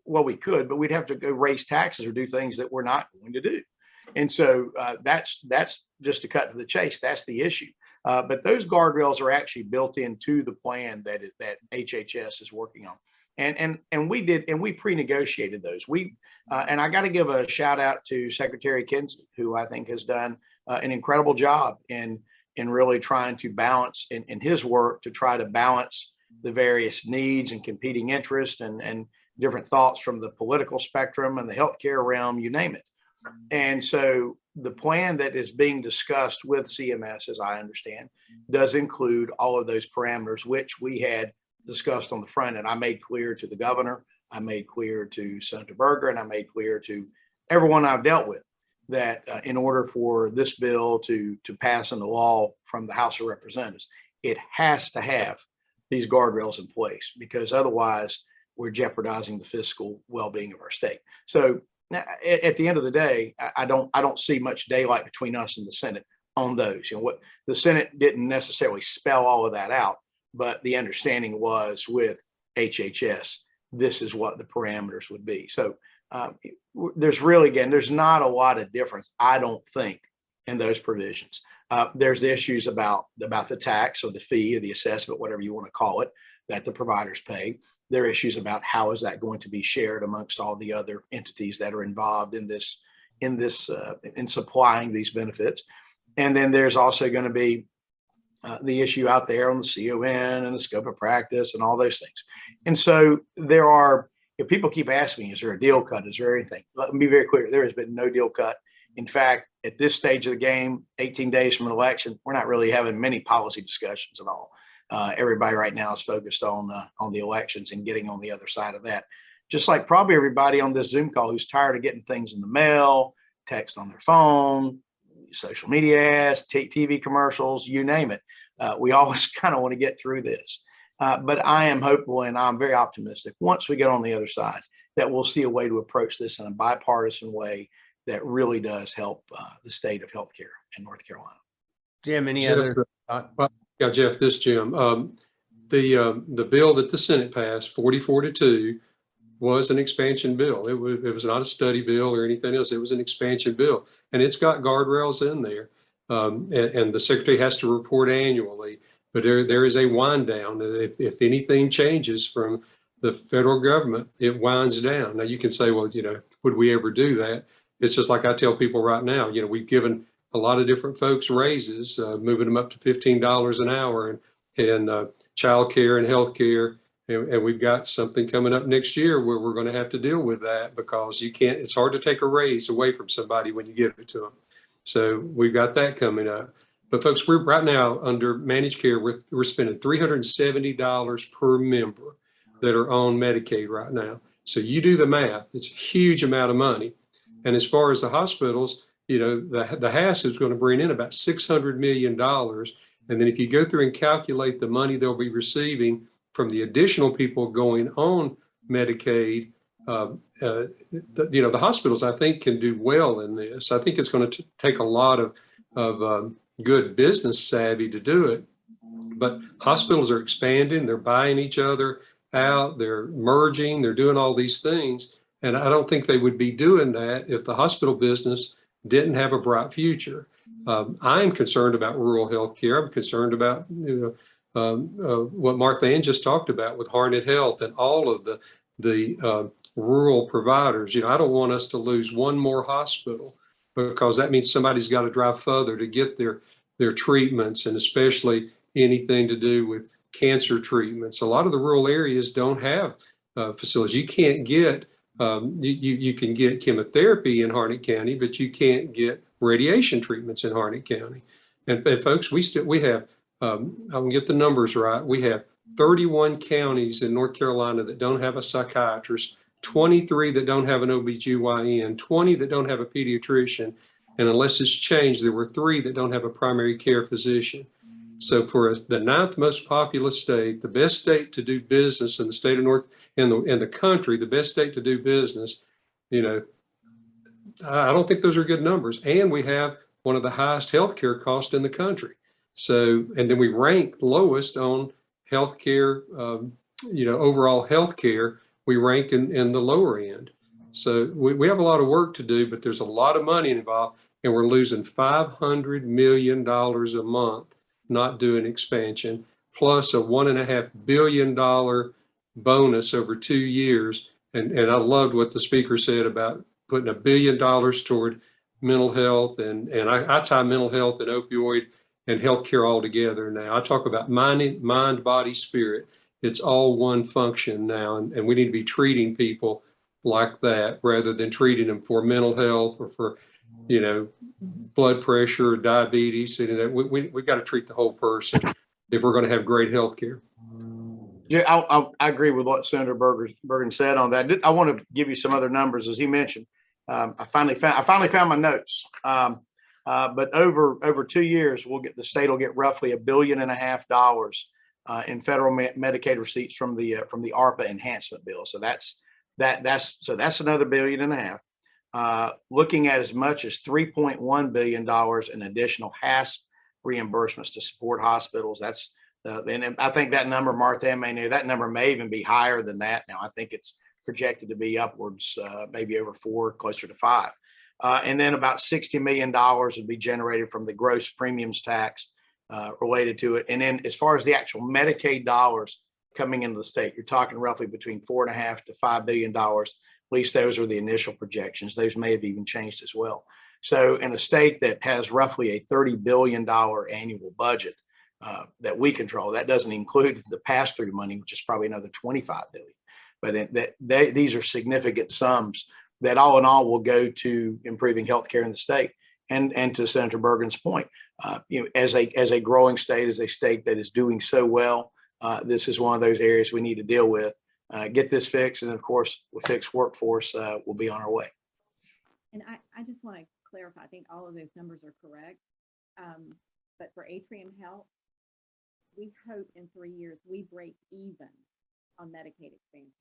well, we could, but we'd have to go raise taxes or do things that we're not going to do. And so that's just to cut to the chase. That's the issue. But those guardrails are actually built into the plan that HHS is working on. And we pre-negotiated those. And I got to give a shout out to Secretary Kinsey, who I think has done an incredible job in really trying to balance in his work to try to balance the various needs and competing interests and different thoughts from the political spectrum and the healthcare realm, you name it. And so the plan that is being discussed with CMS, as I understand, does include all of those parameters, which we had discussed on the front end. I made clear to the governor, I made clear to Senator Burgin, and I made clear to everyone I've dealt with that in order for this bill to pass into law from the House of Representatives, it has to have these guardrails in place, because otherwise we're jeopardizing the fiscal well-being of our state. So at the end of the day, I don't see much daylight between us and the Senate on those. What the Senate didn't necessarily spell all of that out, but the understanding was with HHS, this is what the parameters would be. So there's really, again, there's not a lot of difference, I don't think, in those provisions. There's the issues about the tax or the fee or the assessment, whatever you want to call it, that the providers pay. There are issues about how is that going to be shared amongst all the other entities that are involved in supplying these benefits. And then there's also going to be the issue out there on the CON and the scope of practice and all those things. And so there are, if people keep asking me, is there a deal cut? Is there anything? Let me be very clear. There has been no deal cut. In fact, at this stage of the game, 18 days from an election, we're not really having many policy discussions at all. Everybody right now is focused on the elections and getting on the other side of that. Just like probably everybody on this Zoom call who's tired of getting things in the mail, text on their phone, social media ads, TV commercials, you name it. We always kind of want to get through this. But I am hopeful and I'm very optimistic once we get on the other side that we'll see a way to approach this in a bipartisan way that really does help the state of healthcare in North Carolina. Jim, any Jeff, other? Yeah, Jeff, this Jim. The bill that the Senate passed, 44-2, was an expansion bill. It was not a study bill or anything else. It was an expansion bill, and it's got guardrails in there. And the secretary has to report annually, but there is a wind down. If anything changes from the federal government, it winds down. Now you can say, well, would we ever do that? It's just like I tell people right now, we've given a lot of different folks raises, moving them up to $15 an hour and child care and health care. And we've got something coming up next year where we're going to have to deal with that because it's hard to take a raise away from somebody when you give it to them. So we've got that coming up. But folks, we're right now under managed care, we're spending $370 per member that are on Medicaid right now. So you do the math, it's a huge amount of money. And as far as the hospitals, the HAS is going to bring in about $600 million. And then if you go through and calculate the money they'll be receiving from the additional people going on Medicaid, the hospitals, I think, can do well in this. I think it's going to take a lot of good business savvy to do it. But hospitals are expanding, they're buying each other out, they're merging, they're doing all these things. And I don't think they would be doing that if the hospital business didn't have a bright future. I'm concerned about rural health care. I'm concerned about what Martha Ann just talked about with Harnett Health and all of the rural providers. I don't want us to lose one more hospital because that means somebody's got to drive further to get their treatments, and especially anything to do with cancer treatments. A lot of the rural areas don't have facilities. You can't get you can get chemotherapy in Harnett County, but you can't get radiation treatments in Harnett County. And folks, we have, I can get the numbers right. We have 31 counties in North Carolina that don't have a psychiatrist, 23 that don't have an OBGYN, 20 that don't have a pediatrician. And unless it's changed, there were 3 that don't have a primary care physician. So for the 9th most populous state, the best state to do business in the state of in the country, the best state to do business, I don't think those are good numbers. And we have one of the highest healthcare costs in the country. So, and then we rank lowest on healthcare, overall healthcare, we rank in the lower end. So we have a lot of work to do, but there's a lot of money involved, and we're losing $500 million a month not doing expansion, plus a $1.5 billion bonus over 2 years. And I loved what the speaker said about putting $1 billion toward mental health. And I tie mental health and opioid and healthcare all together now. I talk about mind, body, spirit. It's all one function now. And we need to be treating people like that rather than treating them for mental health or for, blood pressure, or diabetes. We got to treat the whole person if we're going to have great health care. Yeah, I agree with what Senator Burgin said on that. I want to give you some other numbers, as he mentioned. I finally found my notes. But over 2 years, the state will get roughly $1.5 billion in federal Medicaid receipts from the ARPA enhancement bill. So that's another $1.5 billion. Looking at as much as $3.1 billion in additional HASP reimbursements to support hospitals. And I think that number, Martha may know, that number may even be higher than that now. I think it's projected to be upwards, maybe over 4, closer to 5. And then about $60 million would be generated from the gross premiums tax related to it. And then as far as the actual Medicaid dollars coming into the state, you're talking roughly between $4.5 to $5 billion. At least those are the initial projections. Those may have even changed as well. So in a state that has roughly a $30 billion annual budget, that we control. That doesn't include the pass-through money, which is probably another 25 billion. But these are significant sums that all in all will go to improving healthcare in the state. And to Senator Burgin's point, as a growing state, as a state that is doing so well, this is one of those areas we need to deal with. Get this fixed, and of course, with fixed workforce, we'll be on our way. And I just want to clarify, I think all of those numbers are correct. But for Atrium Health, we hope in 3 years we break even on Medicaid expansion.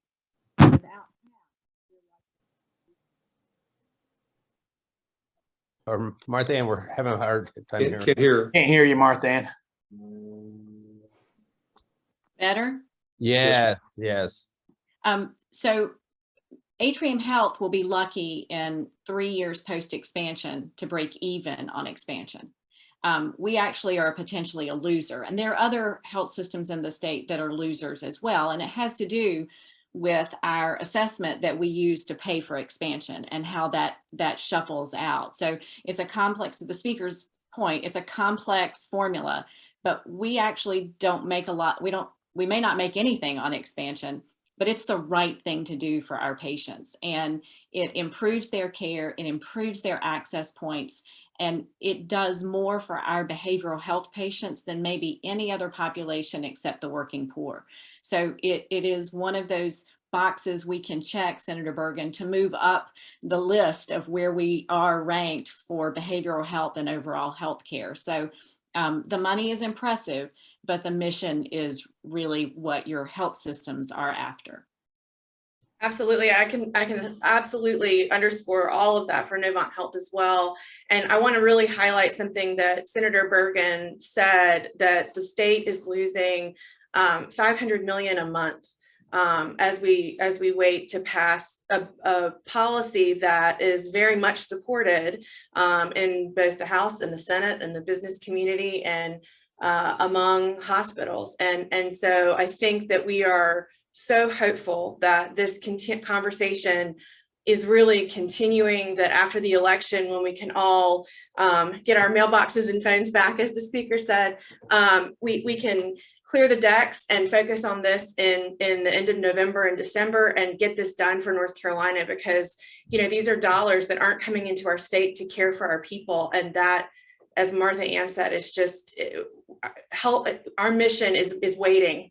Without Martha Ann, we're having a hard time hearing. Can't hear. Can't hear you, Martha Ann. better. Yes, yes. So Atrium Health will be lucky in 3 years post-expansion to break even on expansion. We actually are potentially a loser, and there are other health systems in the state that are losers as well. And it has to do with our assessment that we use to pay for expansion and how that shuffles out. So it's a complex, to the speaker's point, it's a complex formula, but we actually don't make a lot. We may not make anything on expansion, but it's the right thing to do for our patients. And it improves their care, it improves their access points, and it does more for our behavioral health patients than maybe any other population except the working poor. So it is one of those boxes we can check, Senator Burgin, to move up the list of where we are ranked for behavioral health and overall health care. So the money is impressive, but the mission is really what your health systems are after. Absolutely. I can absolutely underscore all of that for Novant Health as well. And I want to really highlight something that Senator Burgin said, that the state is losing $500 million a month as we wait to pass a policy that is very much supported in both the House and the Senate and the business community and among hospitals. And so I think that we are so hopeful that this conversation is really continuing, that after the election, when we can all get our mailboxes and phones back, as the speaker said, we can clear the decks and focus on this in the end of November and December and get this done for North Carolina, because, you know, these are dollars that aren't coming into our state to care for our people. And that, as Martha Ann said, is just help. Our mission is waiting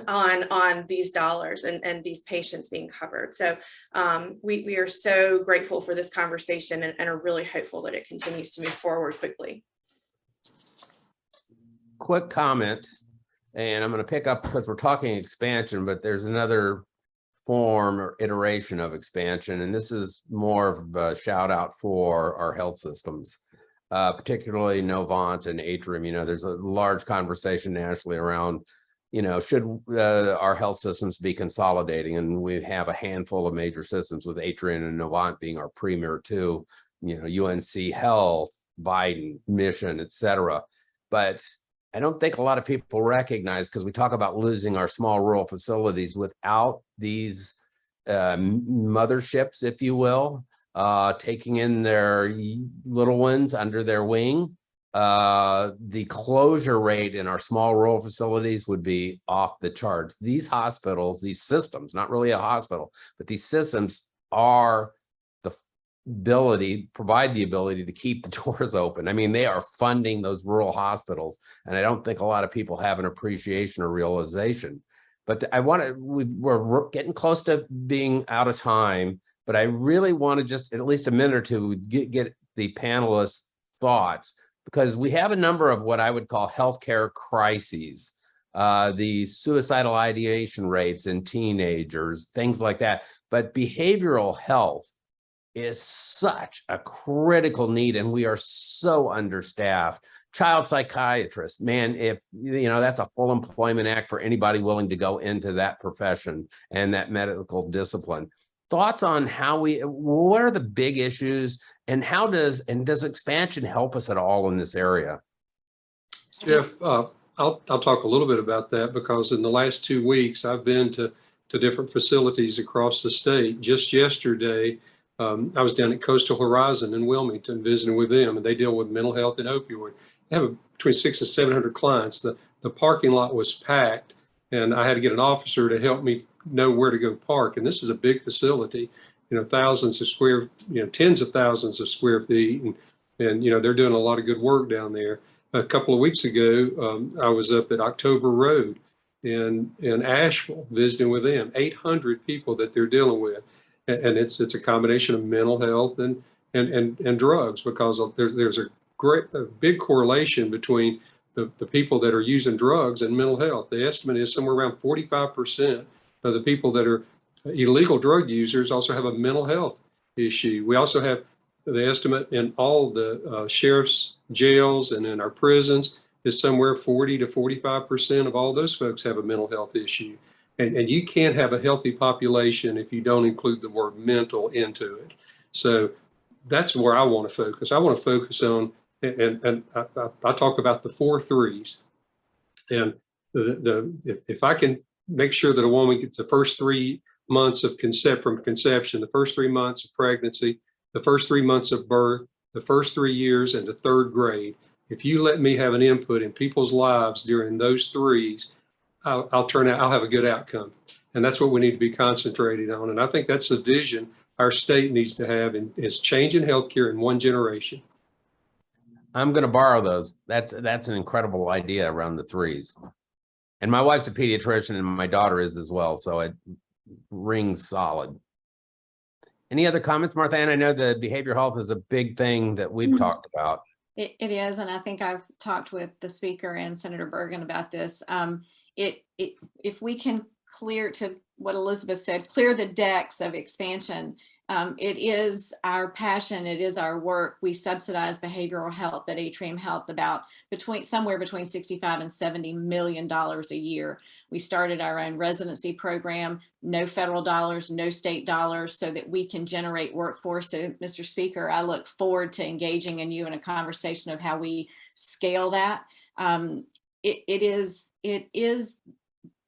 on these dollars and these patients being covered. So we are so grateful for this conversation and are really hopeful that it continues to move forward quickly. Quick comment, and I'm going to pick up because we're talking expansion, but there's another form or iteration of expansion, and this is more of a shout out for our health systems. Particularly Novant and Atrium. You know, there's a large conversation nationally around, you know, should our health systems be consolidating? And we have a handful of major systems, with Atrium and Novant being our premier two, you know, UNC Health, Biden, Mission, et cetera. But I don't think a lot of people recognize, because we talk about losing our small rural facilities, without these motherships, if you will, taking in their little ones under their wing, the closure rate in our small rural facilities would be off the charts. These hospitals, these systems, not really a hospital, but these systems are provide the ability to keep the doors open. I mean, they are funding those rural hospitals, and I don't think a lot of people have an appreciation or realization. But we're getting close to being out of time. But I really want to just at least a minute or two get the panelists' thoughts, because we have a number of what I would call healthcare crises, the suicidal ideation rates in teenagers, things like that. But behavioral health is such a critical need, and we are so understaffed. Child psychiatrists, man, if you know, that's a full employment act for anybody willing to go into that profession and that medical discipline. Thoughts on what are the big issues, and does expansion help us at all in this area? Jeff, I'll talk a little bit about that, because in the last 2 weeks, I've been to different facilities across the state. Just yesterday, I was down at Coastal Horizon in Wilmington visiting with them, and they deal with mental health and opioid. They have between 600 and 700 clients. The parking lot was packed, and I had to get an officer to help me know where to go park. And this is a big facility, thousands of square, tens of thousands of square feet. And they're doing a lot of good work down there. A couple of weeks ago, I was up at October Road in Asheville visiting with them, 800 people that they're dealing with. And it's a combination of mental health and drugs, because there's a big correlation between the people that are using drugs and mental health. The estimate is somewhere around 45% of the people that are illegal drug users also have a mental health issue. We also have the estimate in all the sheriff's jails and in our prisons is somewhere 40 to 45% of all those folks have a mental health issue. And you can't have a healthy population if you don't include the word mental into it. So that's where I want to focus. I want to focus on, and I talk about the 4 3s. And if I can make sure that a woman gets the first 3 months of from conception, the first 3 months of pregnancy, the first 3 months of birth, the first 3 years into 3rd grade, if you let me have an input in people's lives during those 3s, I'll have a good outcome. And that's what we need to be concentrating on. And I think that's the vision our state needs to have, is changing healthcare in 1 generation. I'm going to borrow those. That's an incredible idea around the 3s. And my wife's a pediatrician and my daughter is as well. So it rings solid. Any other comments, Martha Ann? I know the behavioral health is a big thing that we've talked about. It is, and I think I've talked with the speaker and Senator Burgin about this. If we can clear, to what Elizabeth said, clear the decks of expansion. It is our passion. It is our work. We subsidize behavioral health at Atrium Health about somewhere between $65 and $70 million a year. We started our own residency program, no federal dollars, no state dollars, so that we can generate workforce. So, Mr. Speaker, I look forward to engaging in you in a conversation of how we scale that. It is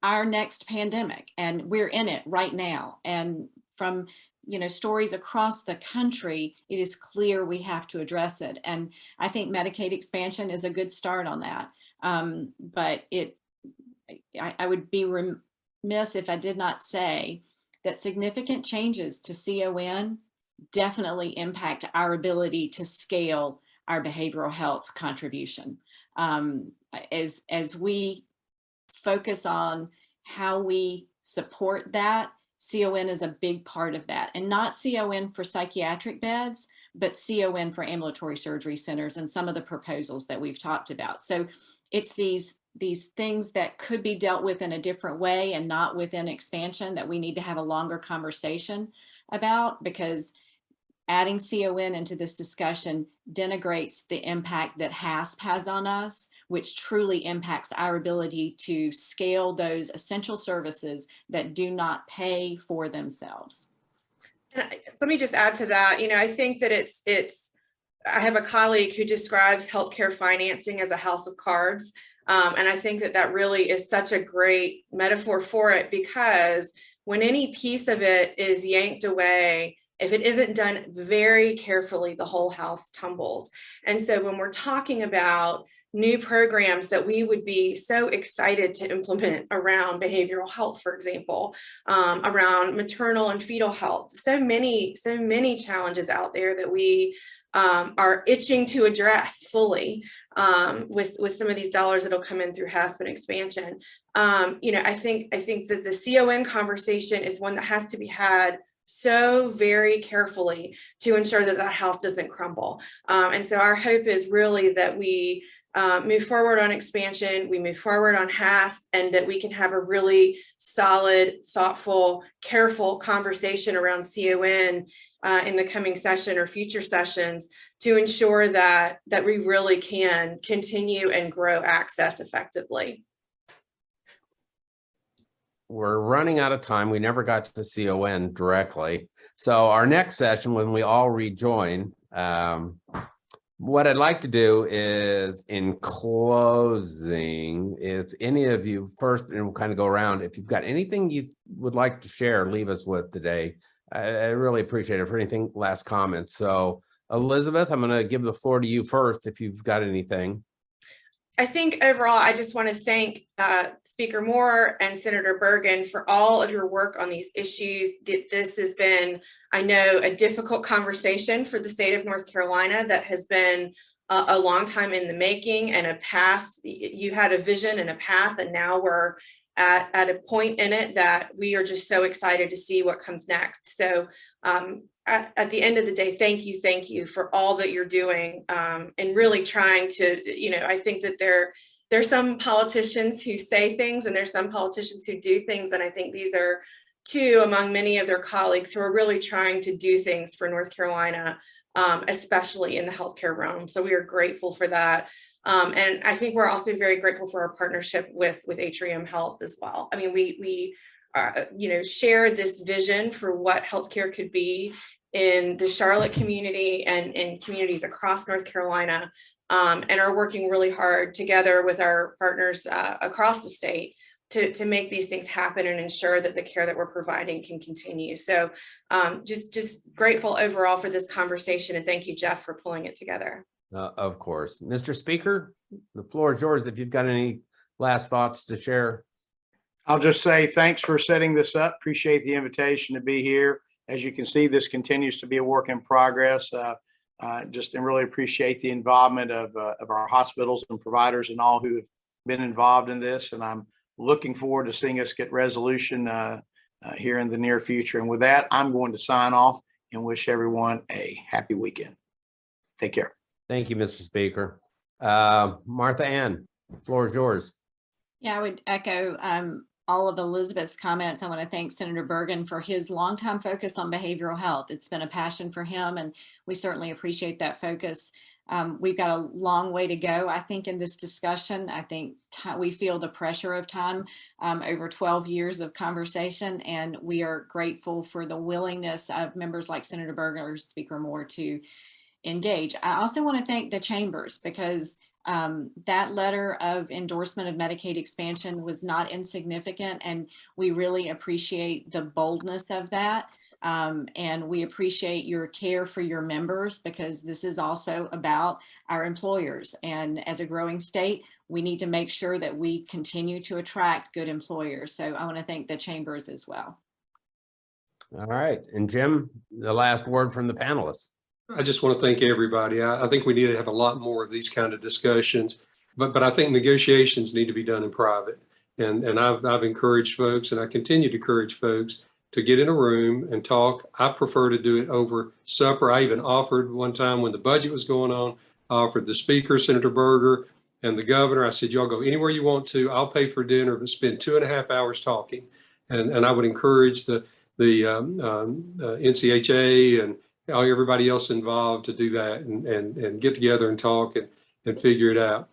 our next pandemic, and we're in it right now. And from stories across the country, it is clear we have to address it. And I think Medicaid expansion is a good start on that. But I would be remiss if I did not say that significant changes to CON definitely impact our ability to scale our behavioral health contribution. As we focus on how we support that, CON is a big part of that, and not CON for psychiatric beds, but CON for ambulatory surgery centers and some of the proposals that we've talked about. So it's these things that could be dealt with in a different way and not within expansion that we need to have a longer conversation about, because adding CON into this discussion denigrates the impact that HASP has on us, which truly impacts our ability to scale those essential services that do not pay for themselves. And let me just add to that. I think that I have a colleague who describes healthcare financing as a house of cards. And I think that really is such a great metaphor for it, because when any piece of it is yanked away, if it isn't done very carefully, the whole house tumbles. And so when we're talking about new programs that we would be so excited to implement around behavioral health, for example, around maternal and fetal health, so many challenges out there that we are itching to address fully with some of these dollars that'll come in through HASP and expansion. I think that the CON conversation is one that has to be had so very carefully to ensure that that house doesn't crumble. And so our hope is really that we move forward on expansion, we move forward on HASP, and that we can have a really solid, thoughtful, careful conversation around CON in the coming session or future sessions to ensure that we really can continue and grow access effectively. We're running out of time. We never got to CON directly. So our next session, when we all rejoin, what I'd like to do is, in closing, if any of you first, and we'll kind of go around, if you've got anything you would like to share, leave us with today. I really appreciate it. For anything, last comments. So Elizabeth, I'm going to give the floor to you first if you've got anything. I think overall, I just want to thank Speaker Moore and Senator Burgin for all of your work on these issues. This has been, I know, a difficult conversation for the state of North Carolina that has been a long time in the making, and a path. You had a vision and a path, and now we're at a point in it that we are just so excited to see what comes next. So at the end of the day, thank you for all that you're doing, and really trying to, I think that there's some politicians who say things and there's some politicians who do things. And I think these are two among many of their colleagues who are really trying to do things for North Carolina, especially in the healthcare realm. So we are grateful for that. And I think we're also very grateful for our partnership with Atrium Health as well. I mean, we share this vision for what healthcare could be in the Charlotte community and in communities across North Carolina, and are working really hard together with our partners across the state to make these things happen and ensure that the care that we're providing can continue. So just grateful overall for this conversation, and thank you, Jeff, for pulling it together. Of course. Mr. Speaker, the floor is yours if you've got any last thoughts to share. I'll just say thanks for setting this up. Appreciate the invitation to be here. As you can see, this continues to be a work in progress. And really appreciate the involvement of our hospitals and providers and all who have been involved in this. And I'm looking forward to seeing us get resolution here in the near future. And with that, I'm going to sign off and wish everyone a happy weekend. Take care. Thank you, Mr. Speaker. Martha Ann, the floor is yours. Yeah, I would echo all of Elizabeth's comments. I want to thank Senator Burgin for his longtime focus on behavioral health. It's been a passion for him, and we certainly appreciate that focus. We've got a long way to go, I think, in this discussion. I think we feel the pressure of time over 12 years of conversation, and we are grateful for the willingness of members like Senator Burgin or Speaker Moore to engage. I also want to thank the chambers, because that letter of endorsement of Medicaid expansion was not insignificant, and we really appreciate the boldness of that. And we appreciate your care for your members, because this is also about our employers. And as a growing state, we need to make sure that we continue to attract good employers. So I want to thank the chambers as well. All right. And Jim, the last word from the panelists. I just want to thank everybody. I think we need to have a lot more of these kind of discussions, but I think negotiations need to be done in private. And I've encouraged folks, and I continue to encourage folks, to get in a room and talk. I prefer to do it over supper. I even offered one time when the budget was going on, I offered the speaker, Senator Berger, and the governor. I said, y'all go anywhere you want to. I'll pay for dinner, but spend 2.5 hours talking. And I would encourage the NCHA and everybody else involved to do that and get together and talk and figure it out.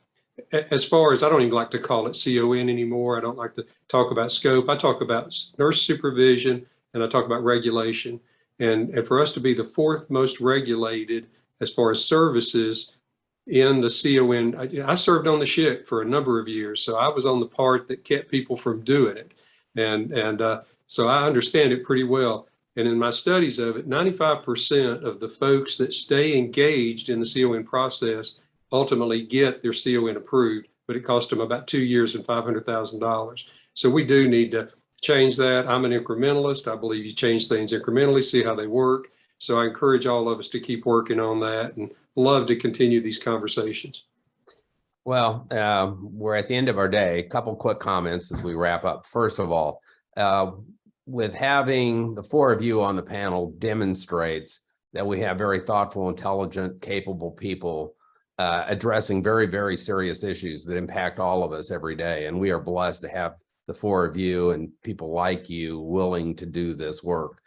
As far as, I don't even like to call it CON anymore. I don't like to talk about scope. I talk about nurse supervision, and I talk about regulation. And for us to be the 4th most regulated as far as services in the CON, I served on the ship for a number of years. So I was on the part that kept people from doing it. And so I understand it pretty well. And in my studies of it, 95% of the folks that stay engaged in the CON process ultimately get their CON approved, but it cost them about 2 years and $500,000. So we do need to change that. I'm an incrementalist. I believe you change things incrementally, see how they work. So I encourage all of us to keep working on that and love to continue these conversations. Well, we're at the end of our day. A couple quick comments as we wrap up. First of all, with having the 4 of you on the panel demonstrates that we have very thoughtful, intelligent, capable people addressing very, very serious issues that impact all of us every day. And we are blessed to have the 4 of you and people like you willing to do this work.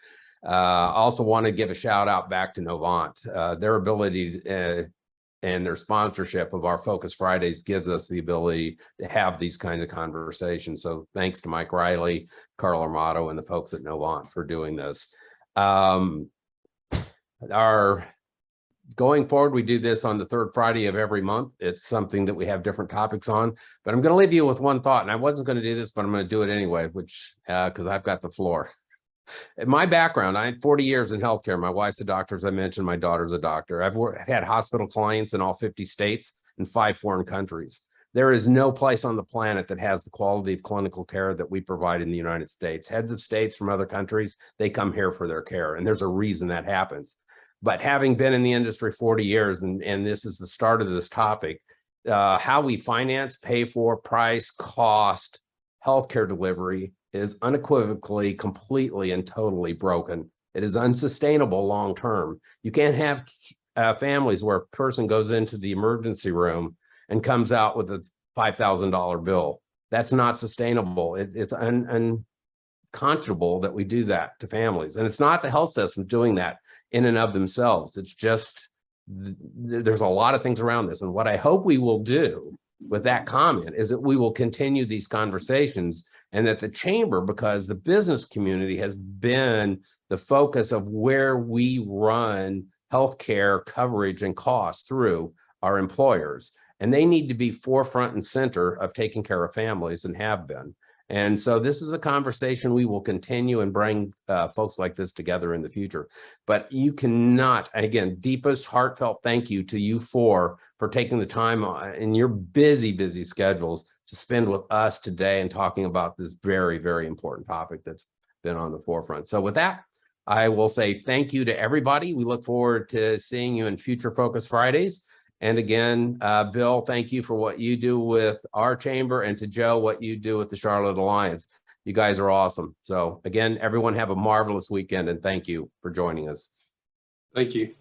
Also want to give a shout out back to Novant. Their ability and their sponsorship of our Focus Fridays gives us the ability to have these kinds of conversations. So thanks to Mike Riley, Carl Armato, and the folks at Novant for doing this. Going forward, we do this on the 3rd Friday of every month. It's something that we have different topics on, but I'm going to leave you with one thought, and I wasn't going to do this, but I'm going to do it anyway, which because I've got the floor. In my background, I had 40 years in healthcare. My wife's a doctor, as I mentioned. My daughter's a doctor. I've had hospital clients in all 50 states and 5 foreign countries. There is no place on the planet that has the quality of clinical care that we provide in the United States. Heads of states from other countries, they come here for their care, and there's a reason that happens. But having been in the industry 40 years, and this is the start of this topic, how we finance, pay for, price, cost, healthcare delivery is unequivocally, completely, and totally broken. It is unsustainable long-term. You can't have families where a person goes into the emergency room and comes out with a $5,000 bill. That's not sustainable. It's unconscionable that we do that to families. And it's not the health system doing that in and of themselves. It's just, there's a lot of things around this. And what I hope we will do with that comment is that we will continue these conversations, and that the chamber, because the business community has been the focus of where we run healthcare coverage and costs through our employers. And they need to be forefront and center of taking care of families, and have been. And so this is a conversation we will continue and bring folks like this together in the future. But you cannot, again, deepest heartfelt thank you to you for taking the time in your busy schedules to spend with us today and talking about this very, very important topic that's been on the forefront. So with that, I will say thank you to everybody. We look forward to seeing you in future Focus Fridays. And again, Bill, thank you for what you do with our chamber, and to Joe, what you do with the Charlotte Alliance. You guys are awesome. So again, everyone have a marvelous weekend, and thank you for joining us. Thank you.